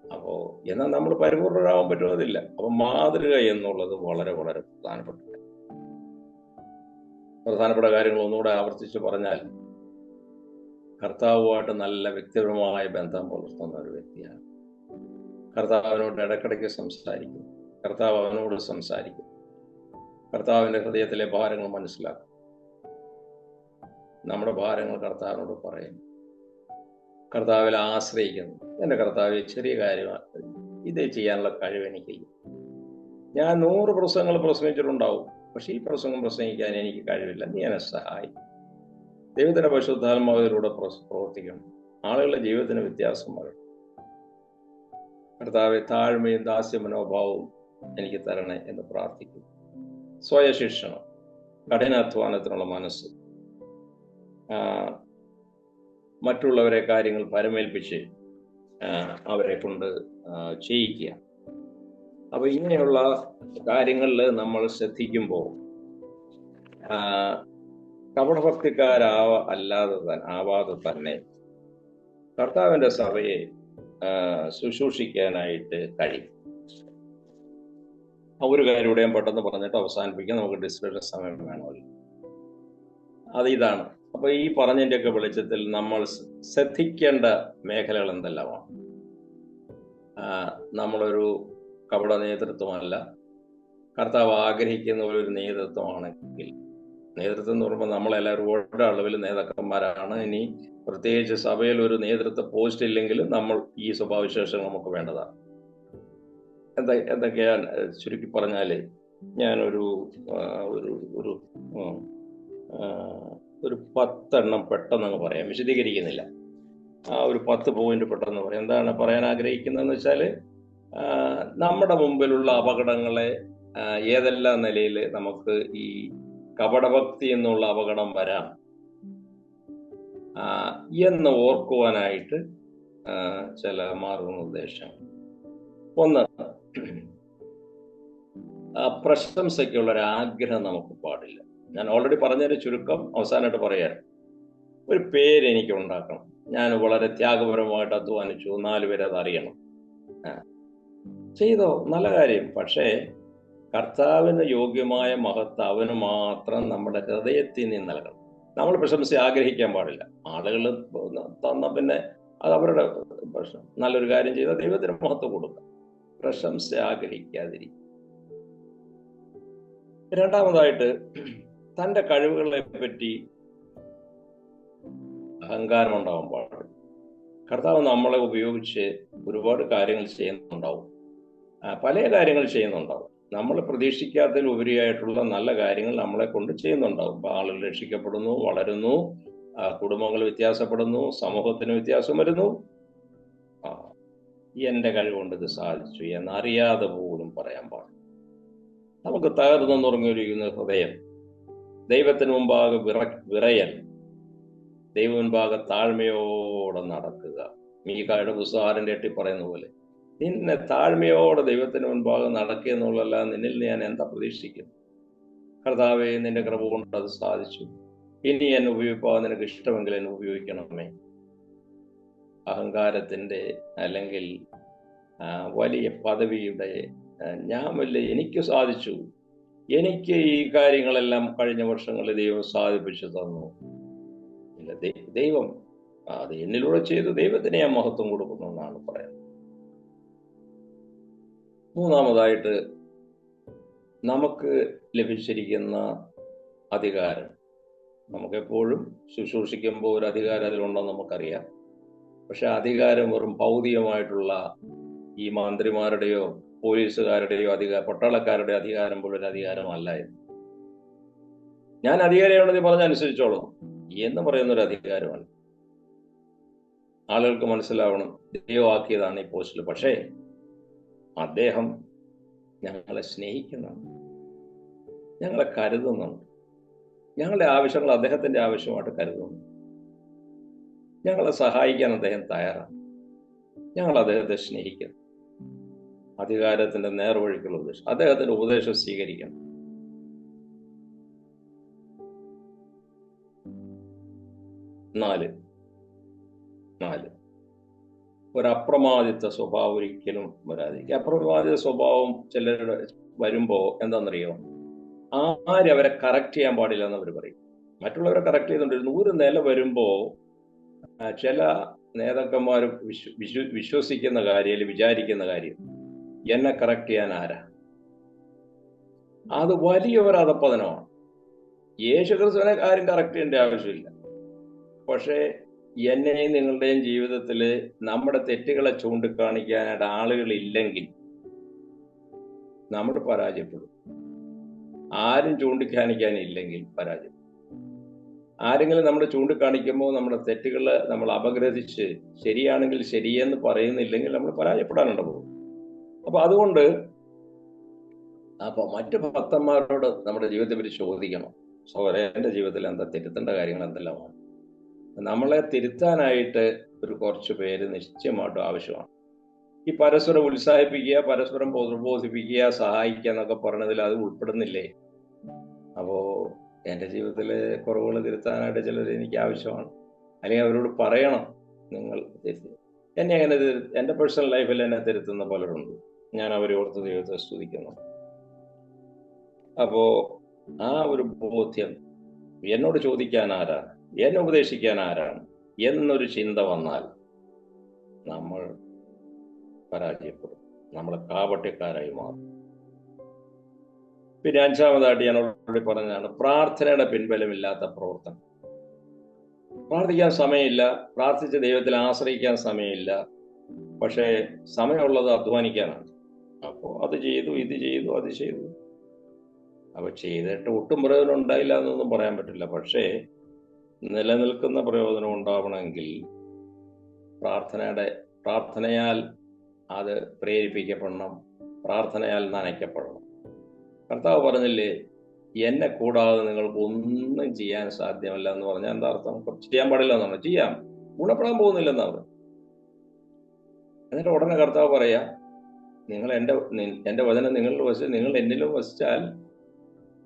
അപ്പോ എന്നാൽ നമ്മൾ പരിപൂർണരാകാൻ പറ്റുന്നതില്ല. അപ്പൊ മാതൃക എന്നുള്ളത് വളരെ വളരെ പ്രധാനപ്പെട്ട കാര്യങ്ങൾ ഒന്നുകൂടെ ആവർത്തിച്ച് പറഞ്ഞാൽ, കർത്താവുമായിട്ട് നല്ല വ്യക്തിപരമായ ബന്ധം പുലർത്തുന്ന ഒരു വ്യക്തിയാണ്. കർത്താവിനോട് ഇടയ്ക്കിടയ്ക്ക് സംസാരിക്കും, കർത്താവ് അവനോട് സംസാരിക്കും, കർത്താവിന്റെ ഹൃദയത്തിലെ ഭാരങ്ങൾ മനസ്സിലാക്കും, നമ്മുടെ ഭാരങ്ങൾ കർത്താവിനോട് പറയും, കർത്താവിൽ ആശ്രയിക്കുന്നു. എൻ്റെ കർത്താവ് ചെറിയ കാര്യമാണ്, ഇതേ ചെയ്യാനുള്ള കഴിവ് എനിക്കില്ല. ഞാൻ 100 പ്രസംഗങ്ങൾ പ്രസംഗിച്ചിട്ടുണ്ടാവും, പക്ഷെ ഈ പ്രസംഗം പ്രസംഗിക്കാൻ എനിക്ക് കഴിവില്ല, നീ എന്നെ സഹായിക്കും. ദൈവത്തിന്റെ പരിശുദ്ധാത്മാവിലൂടെ പ്രവർത്തിക്കണം. ആളുകളുടെ ജീവിതത്തിന് വ്യത്യാസം വരണം. കർത്താവെ, താഴ്മയും ദാസ്യ മനോഭാവവും എനിക്ക് തരണേ എന്ന് പ്രാർത്ഥിക്കും. സ്വയശിക്ഷണം, കഠിനാധ്വാനത്തിനുള്ള മനസ്സ്, മറ്റുള്ളവരെ കാര്യങ്ങൾ പരമേൽപ്പിച്ച് അവരെ കൊണ്ട് ചെയ്യിക്കുക. അപ്പൊ ഇങ്ങനെയുള്ള കാര്യങ്ങളിൽ നമ്മൾ ശ്രദ്ധിക്കുമ്പോൾ ആവാതെ തന്നെ കർത്താവിന്റെ സഭയെ ശുശ്രൂഷിക്കാനായിട്ട് കഴിയും. ഒരു കാര്യം കൂടെ ഞാൻ പെട്ടെന്ന് പറഞ്ഞിട്ട് അവസാനിപ്പിക്കാൻ, നമുക്ക് ഡിസ്കഷൻ സമയം വേണമല്ലോ. അത് ഇതാണ്. അപ്പൊ ഈ പറഞ്ഞതിൻ്റെയൊക്കെ വെളിച്ചത്തിൽ നമ്മൾ ശ്രദ്ധിക്കേണ്ട മേഖലകൾ എന്തെല്ലാമാണ്? നമ്മളൊരു കപട നേതൃത്വമല്ല, കർത്താവ് ആഗ്രഹിക്കുന്ന ഒരു നേതൃത്വമാണെങ്കിൽ, നേതൃത്വം എന്ന് പറയുമ്പോൾ നമ്മളെല്ലാവരും ഓരോ അളവിൽ നേതാക്കന്മാരാണ്. ഇനി പ്രത്യേകിച്ച് സഭയിൽ ഒരു നേതൃത്വ പോസ്റ്റ് ഇല്ലെങ്കിലും നമ്മൾ ഈ സ്വഭാവവിശേഷങ്ങൾ നമുക്ക് വേണ്ടതാണ്. എന്തൊക്കെയാണ് ചുരുക്കി പറഞ്ഞാല്, ഞാനൊരു ഒരു 10 എണ്ണം പെട്ടെന്ന് പറയാം, വിശദീകരിക്കുന്നില്ല. ഒരു 10 പോയിന്റ് പെട്ടെന്ന് പറയാം. എന്താണ് പറയാൻ ആഗ്രഹിക്കുന്നതെന്ന് വെച്ചാൽ, നമ്മുടെ മുമ്പിലുള്ള അപകടങ്ങളെ ഏതെല്ലാം നിലയിൽ നമുക്ക് ഈ കപടഭക്തി എന്നുള്ള അപകടം വരാം എന്ന് ഓർക്കുവാനായിട്ട് ചില മാർഗനിർദ്ദേശങ്ങൾ. ഒന്ന്, പ്രശംസയ്ക്കുള്ള ഒരു ആഗ്രഹം നമുക്ക് പാടില്ല. ഞാൻ ഓൾറെഡി പറഞ്ഞൊരു ചുരുക്കം അവസാനമായിട്ട് പറയാൻ, ഒരു പേര് എനിക്ക് ഉണ്ടാക്കണം, ഞാൻ വളരെ ത്യാഗപരമായിട്ട് അധ്വാനിച്ചു, 4 പേര് അത് അറിയണം. ചെയ്തോ, നല്ല കാര്യം. പക്ഷേ കർത്താവിന് യോഗ്യമായ മഹത്വം അവന് മാത്രം നമ്മുടെ ഹൃദയത്തിൽ നിന്ന് നൽകണം. നമ്മൾ പ്രശംസ ആഗ്രഹിക്കാൻ പാടില്ല. ആളുകൾ തന്ന പിന്നെ അത് അവരുടെ പ്രശ്നം. നല്ലൊരു കാര്യം ചെയ്താൽ ദൈവത്തിന് മഹത്വം കൊടുക്കുക, പ്രശംസ ആഗ്രഹിക്കാതിരിക്കും. രണ്ടാമതായിട്ട്, തൻ്റെ കഴിവുകളെ പറ്റി അഹങ്കാരം ഉണ്ടാവാൻ പാടില്ല. കർത്താവ് നമ്മളെ ഉപയോഗിച്ച് ഒരുപാട് കാര്യങ്ങൾ ചെയ്യുന്നുണ്ടാവും, പല കാര്യങ്ങൾ ചെയ്യുന്നുണ്ടാവും. നമ്മൾ പ്രതീക്ഷിക്കാത്തതിൽ ഉപരിയായിട്ടുള്ള നല്ല കാര്യങ്ങൾ നമ്മളെ കൊണ്ട് ചെയ്യുന്നുണ്ടാവും. ആളുകൾ രക്ഷിക്കപ്പെടുന്നു, വളരുന്നു, കുടുംബങ്ങൾ വ്യത്യാസപ്പെടുന്നു, സമൂഹത്തിന് വ്യത്യാസം വരുന്നു. എൻ്റെ കഴിവുകൊണ്ട് ഇത് സാധിച്ചു എന്നറിയാതെ പോലും പറയാൻ പാടില്ല. നമുക്ക് തകർന്നു നുറങ്ങിയിരിക്കുന്ന ഹൃദയം, ദൈവത്തിന് മുമ്പാകെ വിറയൽ, ദൈവ മുൻപാകെ താഴ്മയോടെ നടക്കുക. മീകായുടെ പുസ്തകം 6:8 പറയുന്ന പോലെ, നിന്നെ താഴ്മയോടെ ദൈവത്തിന് മുൻപാകെ നടക്കുക എന്നുള്ളതല്ല, നിന്നിൽ ഞാൻ എന്താ പ്രതീക്ഷിക്കുന്നു? കർത്താവേ, നിന്റെ കൃപ കൊണ്ട് അത് സാധിച്ചു, ഇനി എന്നെ ഉപയോഗിക്കാൻ നിനക്ക് ഇഷ്ടമെങ്കിൽ എന്നെ ഉപയോഗിക്കണമേ. അഹങ്കാരത്തിൻ്റെ അല്ലെങ്കിൽ വലിയ പദവിയുടെ ഞാൻ വല്ല എനിക്ക് സാധിച്ചു, എനിക്ക് ഈ കാര്യങ്ങളെല്ലാം കഴിഞ്ഞ വർഷങ്ങളിൽ ദൈവം സാധിപ്പിച്ചു തന്നു. ഇല്ല, ദൈവം അത് എന്നിലൂടെ ചെയ്തു, ദൈവത്തിന് ഞാൻ മഹത്വം കൊടുക്കുന്നു എന്നാണ് പറയുന്നത്. മൂന്നാമതായിട്ട്, നമുക്ക് ലഭിച്ചിരിക്കുന്ന അധികാരം. നമുക്കെപ്പോഴും ശുശ്രൂഷിക്കുമ്പോൾ ഒരു അധികാരം അതിലുണ്ടെന്ന് നമുക്കറിയാം. പക്ഷെ അധികാരം വെറും ഭൗതികമായിട്ടുള്ള ഈ മന്ത്രിമാരുടെയോ പോലീസുകാരുടെയോ പട്ടാളക്കാരുടെ അധികാരം പോലൊരു അധികാരമല്ല ഇത്. ഞാൻ അധികാരിയാണെന്ന് പറഞ്ഞനുസരിച്ചോളൂ എന്ന് പറയുന്നൊരു അധികാരമല്ല. ആളുകൾക്ക് മനസ്സിലാവണം, ദൈവമാക്കിയതാണ് ഈ പോസ്റ്റിൽ. പക്ഷേ അദ്ദേഹം ഞങ്ങളെ സ്നേഹിക്കുന്നുണ്ട്, ഞങ്ങളെ കരുതുന്നുണ്ട്, ഞങ്ങളുടെ ആവശ്യങ്ങൾ അദ്ദേഹത്തിന്റെ ആവശ്യമായിട്ട് കരുതുന്നു, ഞങ്ങളെ സഹായിക്കാൻ അദ്ദേഹം തയ്യാറാണ്, ഞങ്ങൾ അദ്ദേഹത്തെ സ്നേഹിക്കുന്നു. അധികാരത്തിന്റെ നേർവഴിക്കുള്ള ഉപദേശം, അദ്ദേഹത്തിന്റെ ഉപദേശം സ്വീകരിക്കണം. നാല്, ഒരു അപ്രമാദിത്വ സ്വഭാവം ഒരിക്കലും വരാതിരിക്കുക. അപ്രമാദിത്വ സ്വഭാവം ചിലരുടെ വരുമ്പോ എന്താണെന്നറിയോ, ആരും അവരെ കറക്റ്റ് ചെയ്യാൻ പാടില്ല എന്ന് അവർ പറയും. മറ്റുള്ളവരെ കറക്റ്റ് ചെയ്തുകൊണ്ടിരുന്നു. 100 നില വരുമ്പോ ചില നേതാക്കന്മാർ വിശ്വസിക്കുന്ന കാര്യം അല്ലെങ്കിൽ വിചാരിക്കുന്ന കാര്യം, എന്നെ കറക്റ്റ് ചെയ്യാൻ ആരാ? അത് വലിയൊരു അധപ്പതനമാണ്. യേശുക്രിസ്തുവിനെ ആരും കറക്റ്റ് ചെയ്യേണ്ട ആവശ്യമില്ല. പക്ഷേ എന്നെയും നിങ്ങളുടെയും ജീവിതത്തിൽ നമ്മുടെ തെറ്റുകളെ ചൂണ്ടിക്കാണിക്കാനായിട്ട് ആളുകളില്ലെങ്കിൽ നമ്മൾ പരാജയപ്പെടും. ആരും ചൂണ്ടിക്കാണിക്കാനില്ലെങ്കിൽ പരാജയം. ആരെങ്കിലും നമ്മൾ ചൂണ്ടിക്കാണിക്കുമ്പോൾ നമ്മുടെ തെറ്റുകൾ നമ്മൾ അപഗ്രഥിച്ച് ശരിയാണെങ്കിൽ ശരിയെന്ന് പറയുന്നില്ലെങ്കിൽ നമ്മൾ പരാജയപ്പെടാനുണ്ട് പോകും. അപ്പൊ അതുകൊണ്ട് മറ്റു ഭക്തന്മാരോട് നമ്മുടെ ജീവിതത്തെ പറ്റി ചോദിക്കണം, സഹോദരൻ, എൻ്റെ ജീവിതത്തിൽ എന്താ തിരുത്തേണ്ട കാര്യങ്ങൾ എന്തെല്ലാമാണ്? നമ്മളെ തിരുത്താനായിട്ട് ഒരു കുറച്ച് പേര് നിശ്ചയമായിട്ടും ആവശ്യമാണ്. ഈ പരസ്പരം ഉത്സാഹിപ്പിക്കുക, പരസ്പരം പ്രബോധിപ്പിക്കുക, സഹായിക്കുക എന്നൊക്കെ പറഞ്ഞതിൽ അത് ഉൾപ്പെടുന്നില്ലേ? അപ്പോ എൻ്റെ ജീവിതത്തിലെ കുറവുകൾ തിരുത്താനായിട്ട് ചിലർ എനിക്ക് ആവശ്യമാണ്. അല്ലെങ്കിൽ അവരോട് പറയണം, നിങ്ങൾ എന്നെ അങ്ങനെ എൻ്റെ പേഴ്സണൽ ലൈഫിൽ എന്നെ തിരുത്തുന്ന പലരുണ്ട്. ഞാൻ അവരെ ഓർത്ത് ദൈവത്തെ സ്തുതിക്കുന്നു. അപ്പോ ആ ഒരു ബോധ്യം, എന്നോട് ചോദിക്കാൻ ആരാണ്, എന്നെ ഉപദേശിക്കാൻ ആരാണ് എന്നൊരു ചിന്ത വന്നാൽ നമ്മൾ പരാജയപ്പെടും, നമ്മൾ കാപട്യക്കാരായി മാറും. പിന്നെ 5-ാമതായിട്ട് ഞാൻ ഓൾറെഡി പറഞ്ഞതാണ്, പ്രാർത്ഥനയുടെ പിൻബലമില്ലാത്ത പ്രവർത്തനം. പ്രാർത്ഥിക്കാൻ സമയമില്ല, പ്രാർത്ഥിച്ച് ദൈവത്തിൽ ആശ്രയിക്കാൻ സമയമില്ല, പക്ഷേ സമയമുള്ളത് അധ്വാനിക്കാനാണ്. അപ്പോൾ അത് ചെയ്തു, ഇത് ചെയ്തു, അത് ചെയ്തു. അപ്പൊ ചെയ്തിട്ട് ഒട്ടും പ്രയോജനം ഉണ്ടായില്ല എന്നൊന്നും പറയാൻ പറ്റില്ല. പക്ഷേ നിലനിൽക്കുന്ന പ്രയോജനം ഉണ്ടാവണമെങ്കിൽ പ്രാർത്ഥനയാൽ അത് പ്രേരിപ്പിക്കപ്പെടണം, പ്രാർത്ഥനയാൽ നനയ്ക്കപ്പെടണം. കർത്താവ് പറഞ്ഞില്ലേ, എന്നെ കൂടാതെ നിങ്ങൾക്ക് ഒന്നും ചെയ്യാൻ സാധ്യമല്ല എന്ന് പറഞ്ഞാൽ എന്താ അർത്ഥം? ചെയ്യാൻ പാടില്ല എന്നാണ്. ചെയ്യാം, ഗുണപ്പെടാൻ പോകുന്നില്ലെന്നാണ്. എന്നിട്ട് ഉടനെ കർത്താവ് പറയാ, നിങ്ങൾ എൻ്റെ വചനം നിങ്ങളിൽ വസിച്ച് നിങ്ങൾ എന്നിലും വസിച്ചാൽ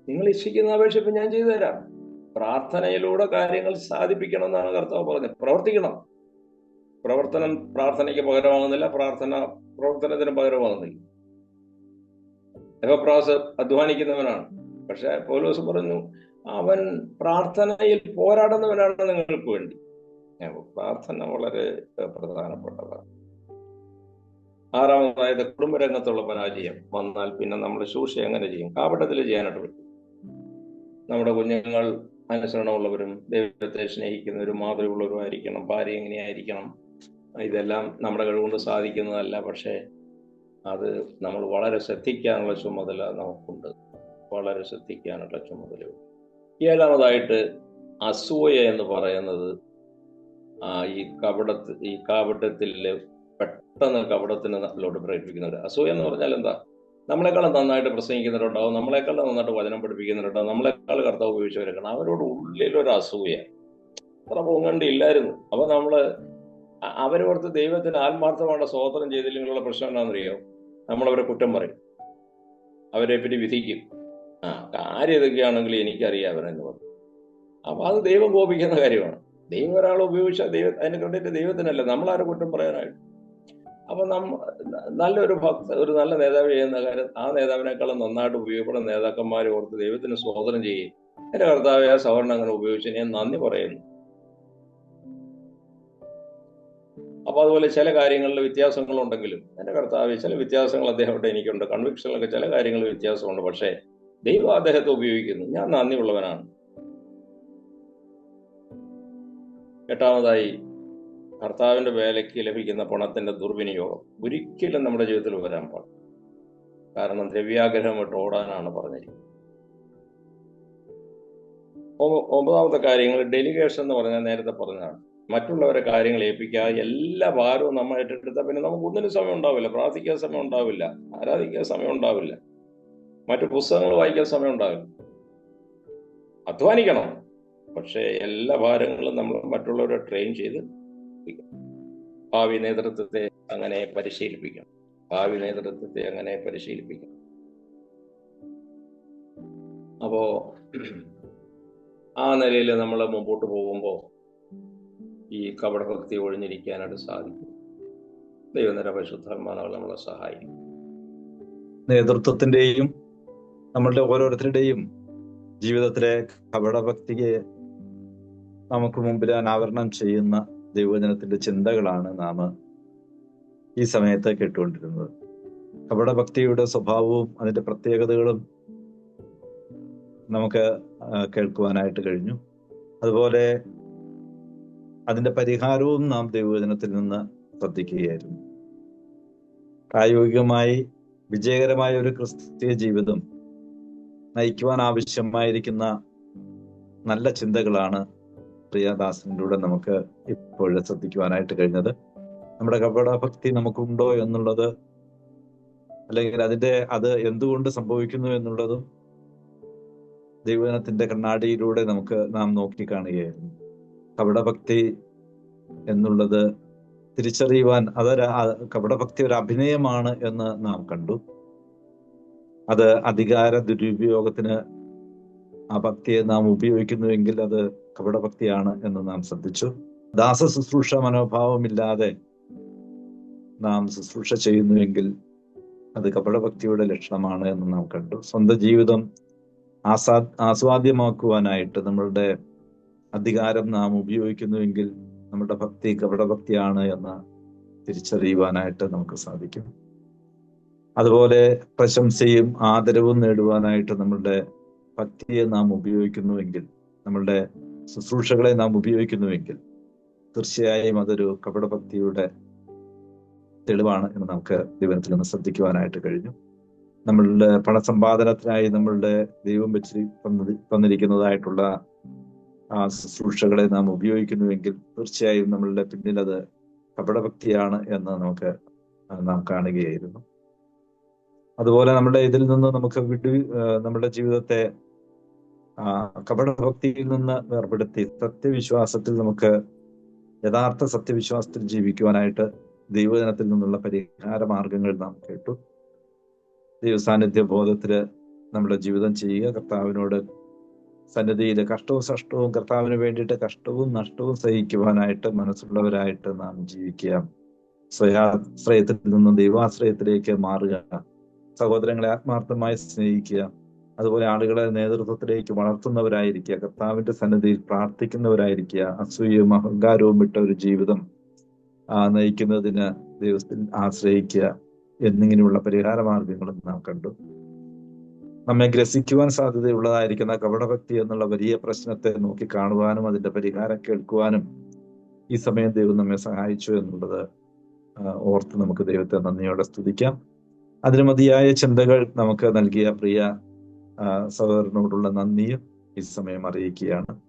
നിങ്ങൾ ഇച്ഛിക്കുന്ന അപേക്ഷിപ്പ് ഞാൻ ചെയ്തു തരാം. പ്രാർത്ഥനയിലൂടെ കാര്യങ്ങൾ സാധിപ്പിക്കണം എന്നാണ് കർത്താവ് പറഞ്ഞത്. പ്രവർത്തിക്കണം. പ്രവർത്തനം പ്രാർത്ഥനയ്ക്ക് പകരമാകുന്നില്ല, പ്രാർത്ഥന പ്രവർത്തനത്തിന് പകരമാകുന്നില്ല. എഫ്രാസ് അധ്വാനിക്കുന്നവനാണ്, പക്ഷെ പൗലോസ് പറഞ്ഞു അവൻ പ്രാർത്ഥനയിൽ പോരാടുന്നവനാണ് നിങ്ങൾക്ക് വേണ്ടി. പ്രാർത്ഥന വളരെ പ്രധാനപ്പെട്ടതാണ്. 6-ാമതായത്, കുടുംബരംഗത്തുള്ള പരാജയം വന്നാൽ പിന്നെ നമ്മൾ ശുശ്രൂഷ എങ്ങനെ ചെയ്യും? കാപട്യത്തിൽ ചെയ്യാനായിട്ട് പറ്റും. നമ്മുടെ കുഞ്ഞുങ്ങൾ അനുസരണമുള്ളവരും ദൈവത്തെ സ്നേഹിക്കുന്നവരും മാതൃകയുള്ളവരും ആയിരിക്കണം. ഭാര്യ എങ്ങനെയായിരിക്കണം? ഇതെല്ലാം നമ്മുടെ കഴിവുകൊണ്ട് സാധിക്കുന്നതല്ല. പക്ഷേ അത് നമ്മൾ വളരെ ശ്രദ്ധിക്കാനുള്ള ചുമതല നമുക്കുണ്ട്. വളരെ ശ്രദ്ധിക്കാനുള്ള ചുമതലയുണ്ട്. 7-ാമതായിട്ട്, അസൂയ എന്ന് പറയുന്നത് ഈ കാപട്യത്തിൽ പെട്ടെന്ന് കപടത്തിലോട്ട് പ്രേരിപ്പിക്കുന്നവർ. അസൂയ എന്ന് പറഞ്ഞാൽ എന്താ? നമ്മളെക്കാളും നന്നായിട്ട് പ്രസംഗിക്കുന്നവരുണ്ടാവും, നമ്മളെക്കാളും നന്നായിട്ട് വചനം പഠിപ്പിക്കുന്നവരുണ്ടാവും, നമ്മളെക്കാൾ കർത്താവ് ഉപയോഗിച്ചവരൊക്കെ അവരോട് ഉള്ളിലൊരു അസൂയ. അത്ര പൊങ്ങണ്ടില്ലായിരുന്നു. അപ്പൊ നമ്മള് അവരോർത്ത് ദൈവത്തിന് ആത്മാർത്ഥമാണ് സ്തോത്രം ചെയ്തില്ലെങ്കിലുള്ള പ്രശ്നം എന്താണെന്നറിയോ? നമ്മളവരെ കുറ്റം പറയും, അവരെ പറ്റി വിധിക്കും. കാര്യം ഇതൊക്കെയാണെങ്കിലും എനിക്കറിയാം അവരെന്ന് പറഞ്ഞു. അപ്പൊ അത് ദൈവം കോപിക്കുന്ന കാര്യമാണ്. ദൈവം ഒരാളെ ഉപയോഗിച്ചാൽ അതിനെ കണ്ടിട്ട് ദൈവത്തിനല്ല, നമ്മളാരെ കുറ്റം പറയാനായിട്ട്. അപ്പൊ നല്ലൊരു ഒരു നല്ല നേതാവ് ചെയ്യുന്ന കാര്യം ആ നേതാവിനേക്കാളും നന്നായിട്ട് ഉപയോഗപ്പെടുന്ന നേതാക്കന്മാർ ഓർത്ത് ദൈവത്തിന് സ്തോത്രം ചെയ്യും. എന്റെ കർത്താവെ ആ സവർണം അങ്ങനെ ഉപയോഗിച്ച് ഞാൻ നന്ദി പറയുന്നു. അപ്പൊ അതുപോലെ ചില കാര്യങ്ങളിൽ വ്യത്യാസങ്ങളുണ്ടെങ്കിലും എന്റെ കർത്താവ് ചില വ്യത്യാസങ്ങൾ അദ്ദേഹത്തെ എനിക്കുണ്ട്, കൺവിക്ഷനിലൊക്കെ ചില കാര്യങ്ങളിൽ വ്യത്യാസമുണ്ട്, പക്ഷേ ദൈവം അദ്ദേഹത്തെ ഉപയോഗിക്കുന്നു, ഞാൻ നന്ദിയുള്ളവനാണ്. എട്ടാമതായി, കർത്താവിന്റെ വേലയ്ക്ക് ലഭിക്കുന്ന പണത്തിന്റെ ദുർവിനിയോഗം ഒരിക്കലും നമ്മുടെ ജീവിതത്തിൽ വരാൻ പാടില്ല. കാരണം ദ്രവ്യാഗ്രഹം വിട്ട് ഓടാനാണ് പറഞ്ഞിരിക്കുന്നത്. ഒമ്പതാമത്തെ കാര്യങ്ങൾ ഡെലിഗേഷൻ എന്ന് പറഞ്ഞാൽ നേരത്തെ പറഞ്ഞതാണ്. മറ്റുള്ളവരെ കാര്യങ്ങൾ ഏൽപ്പിക്കാതെ എല്ലാ ഭാരവും നമ്മൾ ഏറ്റെടുത്താൽ പിന്നെ നമുക്ക് ഒന്നിനും സമയം ഉണ്ടാവില്ല, പ്രാർത്ഥിക്കാൻ സമയം ഉണ്ടാവില്ല, ആരാധിക്കാൻ സമയം ഉണ്ടാവില്ല, മറ്റു പുസ്തകങ്ങൾ വായിക്കാൻ സമയം ഉണ്ടാവില്ല. അധ്വാനിക്കണം, പക്ഷെ എല്ലാ ഭാരങ്ങളും നമ്മൾ മറ്റുള്ളവരെ ട്രെയിൻ ചെയ്ത് ഭാവി നേതൃത്വത്തെ അങ്ങനെ പരിശീലിപ്പിക്കണം. അപ്പോ ആ നിലയിൽ നമ്മൾ മുമ്പോട്ട് പോകുമ്പോൾ ഈ കപടഭക്തി ഒഴിഞ്ഞിരിക്കാനായിട്ട് സാധിക്കും. ദൈവനിര പരിശുദ്ധാത്മാവ് നമ്മളെ സഹായിക്കും. നേതൃത്വത്തിന്റെയും നമ്മളുടെ ഓരോരുത്തരുടെയും ജീവിതത്തിലെ കപടഭക്തിയെ നമുക്ക് മുമ്പിൽ അനാവരണം ചെയ്യുന്ന ദൈവജനത്തിന്റെ ചിന്തകളാണ് നാം ഈ സമയത്ത് കേട്ടുകൊണ്ടിരുന്നത്. കപടഭക്തിയുടെ സ്വഭാവവും അതിന്റെ പ്രത്യേകതകളും നമുക്ക് കേൾക്കുവാനായിട്ട് കഴിഞ്ഞു. അതുപോലെ അതിന്റെ പരിഹാരവും നാം ദൈവവചനത്തിൽ നിന്ന് ശ്രദ്ധിക്കുകയായിരുന്നു. പ്രായോഗികമായി വിജയകരമായ ഒരു ക്രിസ്തീയ ജീവിതം നയിക്കുവാൻ ആവശ്യമായിരിക്കുന്ന നല്ല ചിന്തകളാണ് പ്രിയദാസനിലൂടെ നമുക്ക് ഇപ്പോഴും ശ്രദ്ധിക്കുവാനായിട്ട് കഴിഞ്ഞത്. നമ്മുടെ കപടഭക്തി നമുക്കുണ്ടോ എന്നുള്ളത്, അല്ലെങ്കിൽ അത് എന്തുകൊണ്ട് സംഭവിക്കുന്നു എന്നുള്ളതും ദൈവജനത്തിന്റെ കണ്ണാടിയിലൂടെ നാം നോക്കിക്കാണുകയായിരുന്നു. കപടഭക്തി എന്നുള്ളത് തിരിച്ചറിയുവാൻ കപടഭക്തി ഒരു അഭിനയമാണ് എന്ന് നാം കണ്ടു. അത് അധികാര ദുരുപയോഗത്തിന് ആ ഭക്തിയെ നാം ഉപയോഗിക്കുന്നുവെങ്കിൽ അത് കപടഭക്തിയാണ് എന്ന് നാം ശ്രദ്ധിച്ചു. ദാസ ശുശ്രൂഷ മനോഭാവമില്ലാതെ നാം ശുശ്രൂഷ ചെയ്യുന്നുവെങ്കിൽ അത് കപടഭക്തിയുടെ ലക്ഷണമാണ് എന്ന് നാം കണ്ടു. സ്വന്തം ജീവിതം ആസ്വാദ്യമാക്കുവാനായിട്ട് നമ്മളുടെ അധികാരം നാം ഉപയോഗിക്കുന്നുവെങ്കിൽ നമ്മുടെ ഭക്തി കപടഭക്തിയാണ് എന്ന് തിരിച്ചറിയുവാനായിട്ട് നമുക്ക് സാധിക്കും. അതുപോലെ പ്രശംസയും ആദരവും നേടുവാനായിട്ട് നമ്മളുടെ ഭക്തിയെ നാം ഉപയോഗിക്കുന്നുവെങ്കിൽ, നമ്മളുടെ ശുശ്രൂഷകളെ നാം ഉപയോഗിക്കുന്നുവെങ്കിൽ തീർച്ചയായും അതൊരു കപടഭക്തിയുടെ തെളിവാണ് എന്ന് നമുക്ക് ദൈവത്തിൽ നിന്ന് ശ്രദ്ധിക്കുവാനായിട്ട് കഴിഞ്ഞു. നമ്മളുടെ പണസമ്പാദനത്തിനായി നമ്മളുടെ ദൈവം വെച്ച് തന്നിരിക്കുന്നതായിട്ടുള്ള ആ ശുശ്രൂഷകളെ നാം ഉപയോഗിക്കുന്നുവെങ്കിൽ തീർച്ചയായും നമ്മളുടെ പിന്നിൽ അത് കപടഭക്തിയാണ് എന്ന് നാം കാണുകയായിരുന്നു. അതുപോലെ നമ്മുടെ ഇതിൽ നിന്ന് നമുക്ക് നമ്മുടെ ജീവിതത്തെ കപടഭക്തിയിൽ നിന്ന് വേർപെടുത്തി സത്യവിശ്വാസത്തിൽ യഥാർത്ഥ സത്യവിശ്വാസത്തിൽ ജീവിക്കുവാനായിട്ട് ദൈവജനത്തിൽ നിന്നുള്ള പരിഹാര മാർഗങ്ങൾ നാം കേട്ടു. ദൈവസാന്നിധ്യ ബോധത്തില് നമ്മുടെ ജീവിതം ചെയ്യുക, കർത്താവിനോട് സന്നിധിയിൽ കഷ്ടവും സഷ്ടവും കർത്താവിന് വേണ്ടിയിട്ട് കഷ്ടവും നഷ്ടവും സഹിക്കുവാനായിട്ട് മനസ്സുള്ളവരായിട്ട് നാം ജീവിക്കുക. സ്വയാശ്രയത്തിൽ നിന്നും ദൈവാശ്രയത്തിലേക്ക് മാറുക, സഹോദരങ്ങളെ ആത്മാർത്ഥമായി സ്നേഹിക്കുക, അതുപോലെ ആളുകളെ നേതൃത്വത്തിലേക്ക് വളർത്തുന്നവരായിരിക്കുക, കർത്താവിന്റെ സന്നിധിയിൽ പ്രാർത്ഥിക്കുന്നവരായിരിക്കുക, അസൂയയും അഹങ്കാരവും വിട്ട ഒരു ജീവിതം നയിക്കുന്നതിന് ദൈവത്തിൽ ആശ്രയിക്കുക എന്നിങ്ങനെയുള്ള പരിഹാര മാർഗങ്ങളും നാം കണ്ടു. നമ്മെ ഗ്രസിക്കുവാൻ സാധ്യതയുള്ളതായിരിക്കുന്ന കപടഭക്തി എന്നുള്ള വലിയ പ്രശ്നത്തെ നോക്കി കാണുവാനും അതിന്റെ പരിഹാരം കേൾക്കുവാനും ഈ സമയം ദൈവം നമ്മെ സഹായിച്ചു എന്നുള്ളത് ഓർത്ത് നമുക്ക് ദൈവത്തെ നന്ദിയോടെ സ്തുതിക്കാം. അതിന് മതിയായ ചിന്തകൾ നമുക്ക് നൽകിയ പ്രിയ സഹോദരനോടുള്ള നന്ദിയും ഈ സമയം അറിയിക്കുകയാണ്.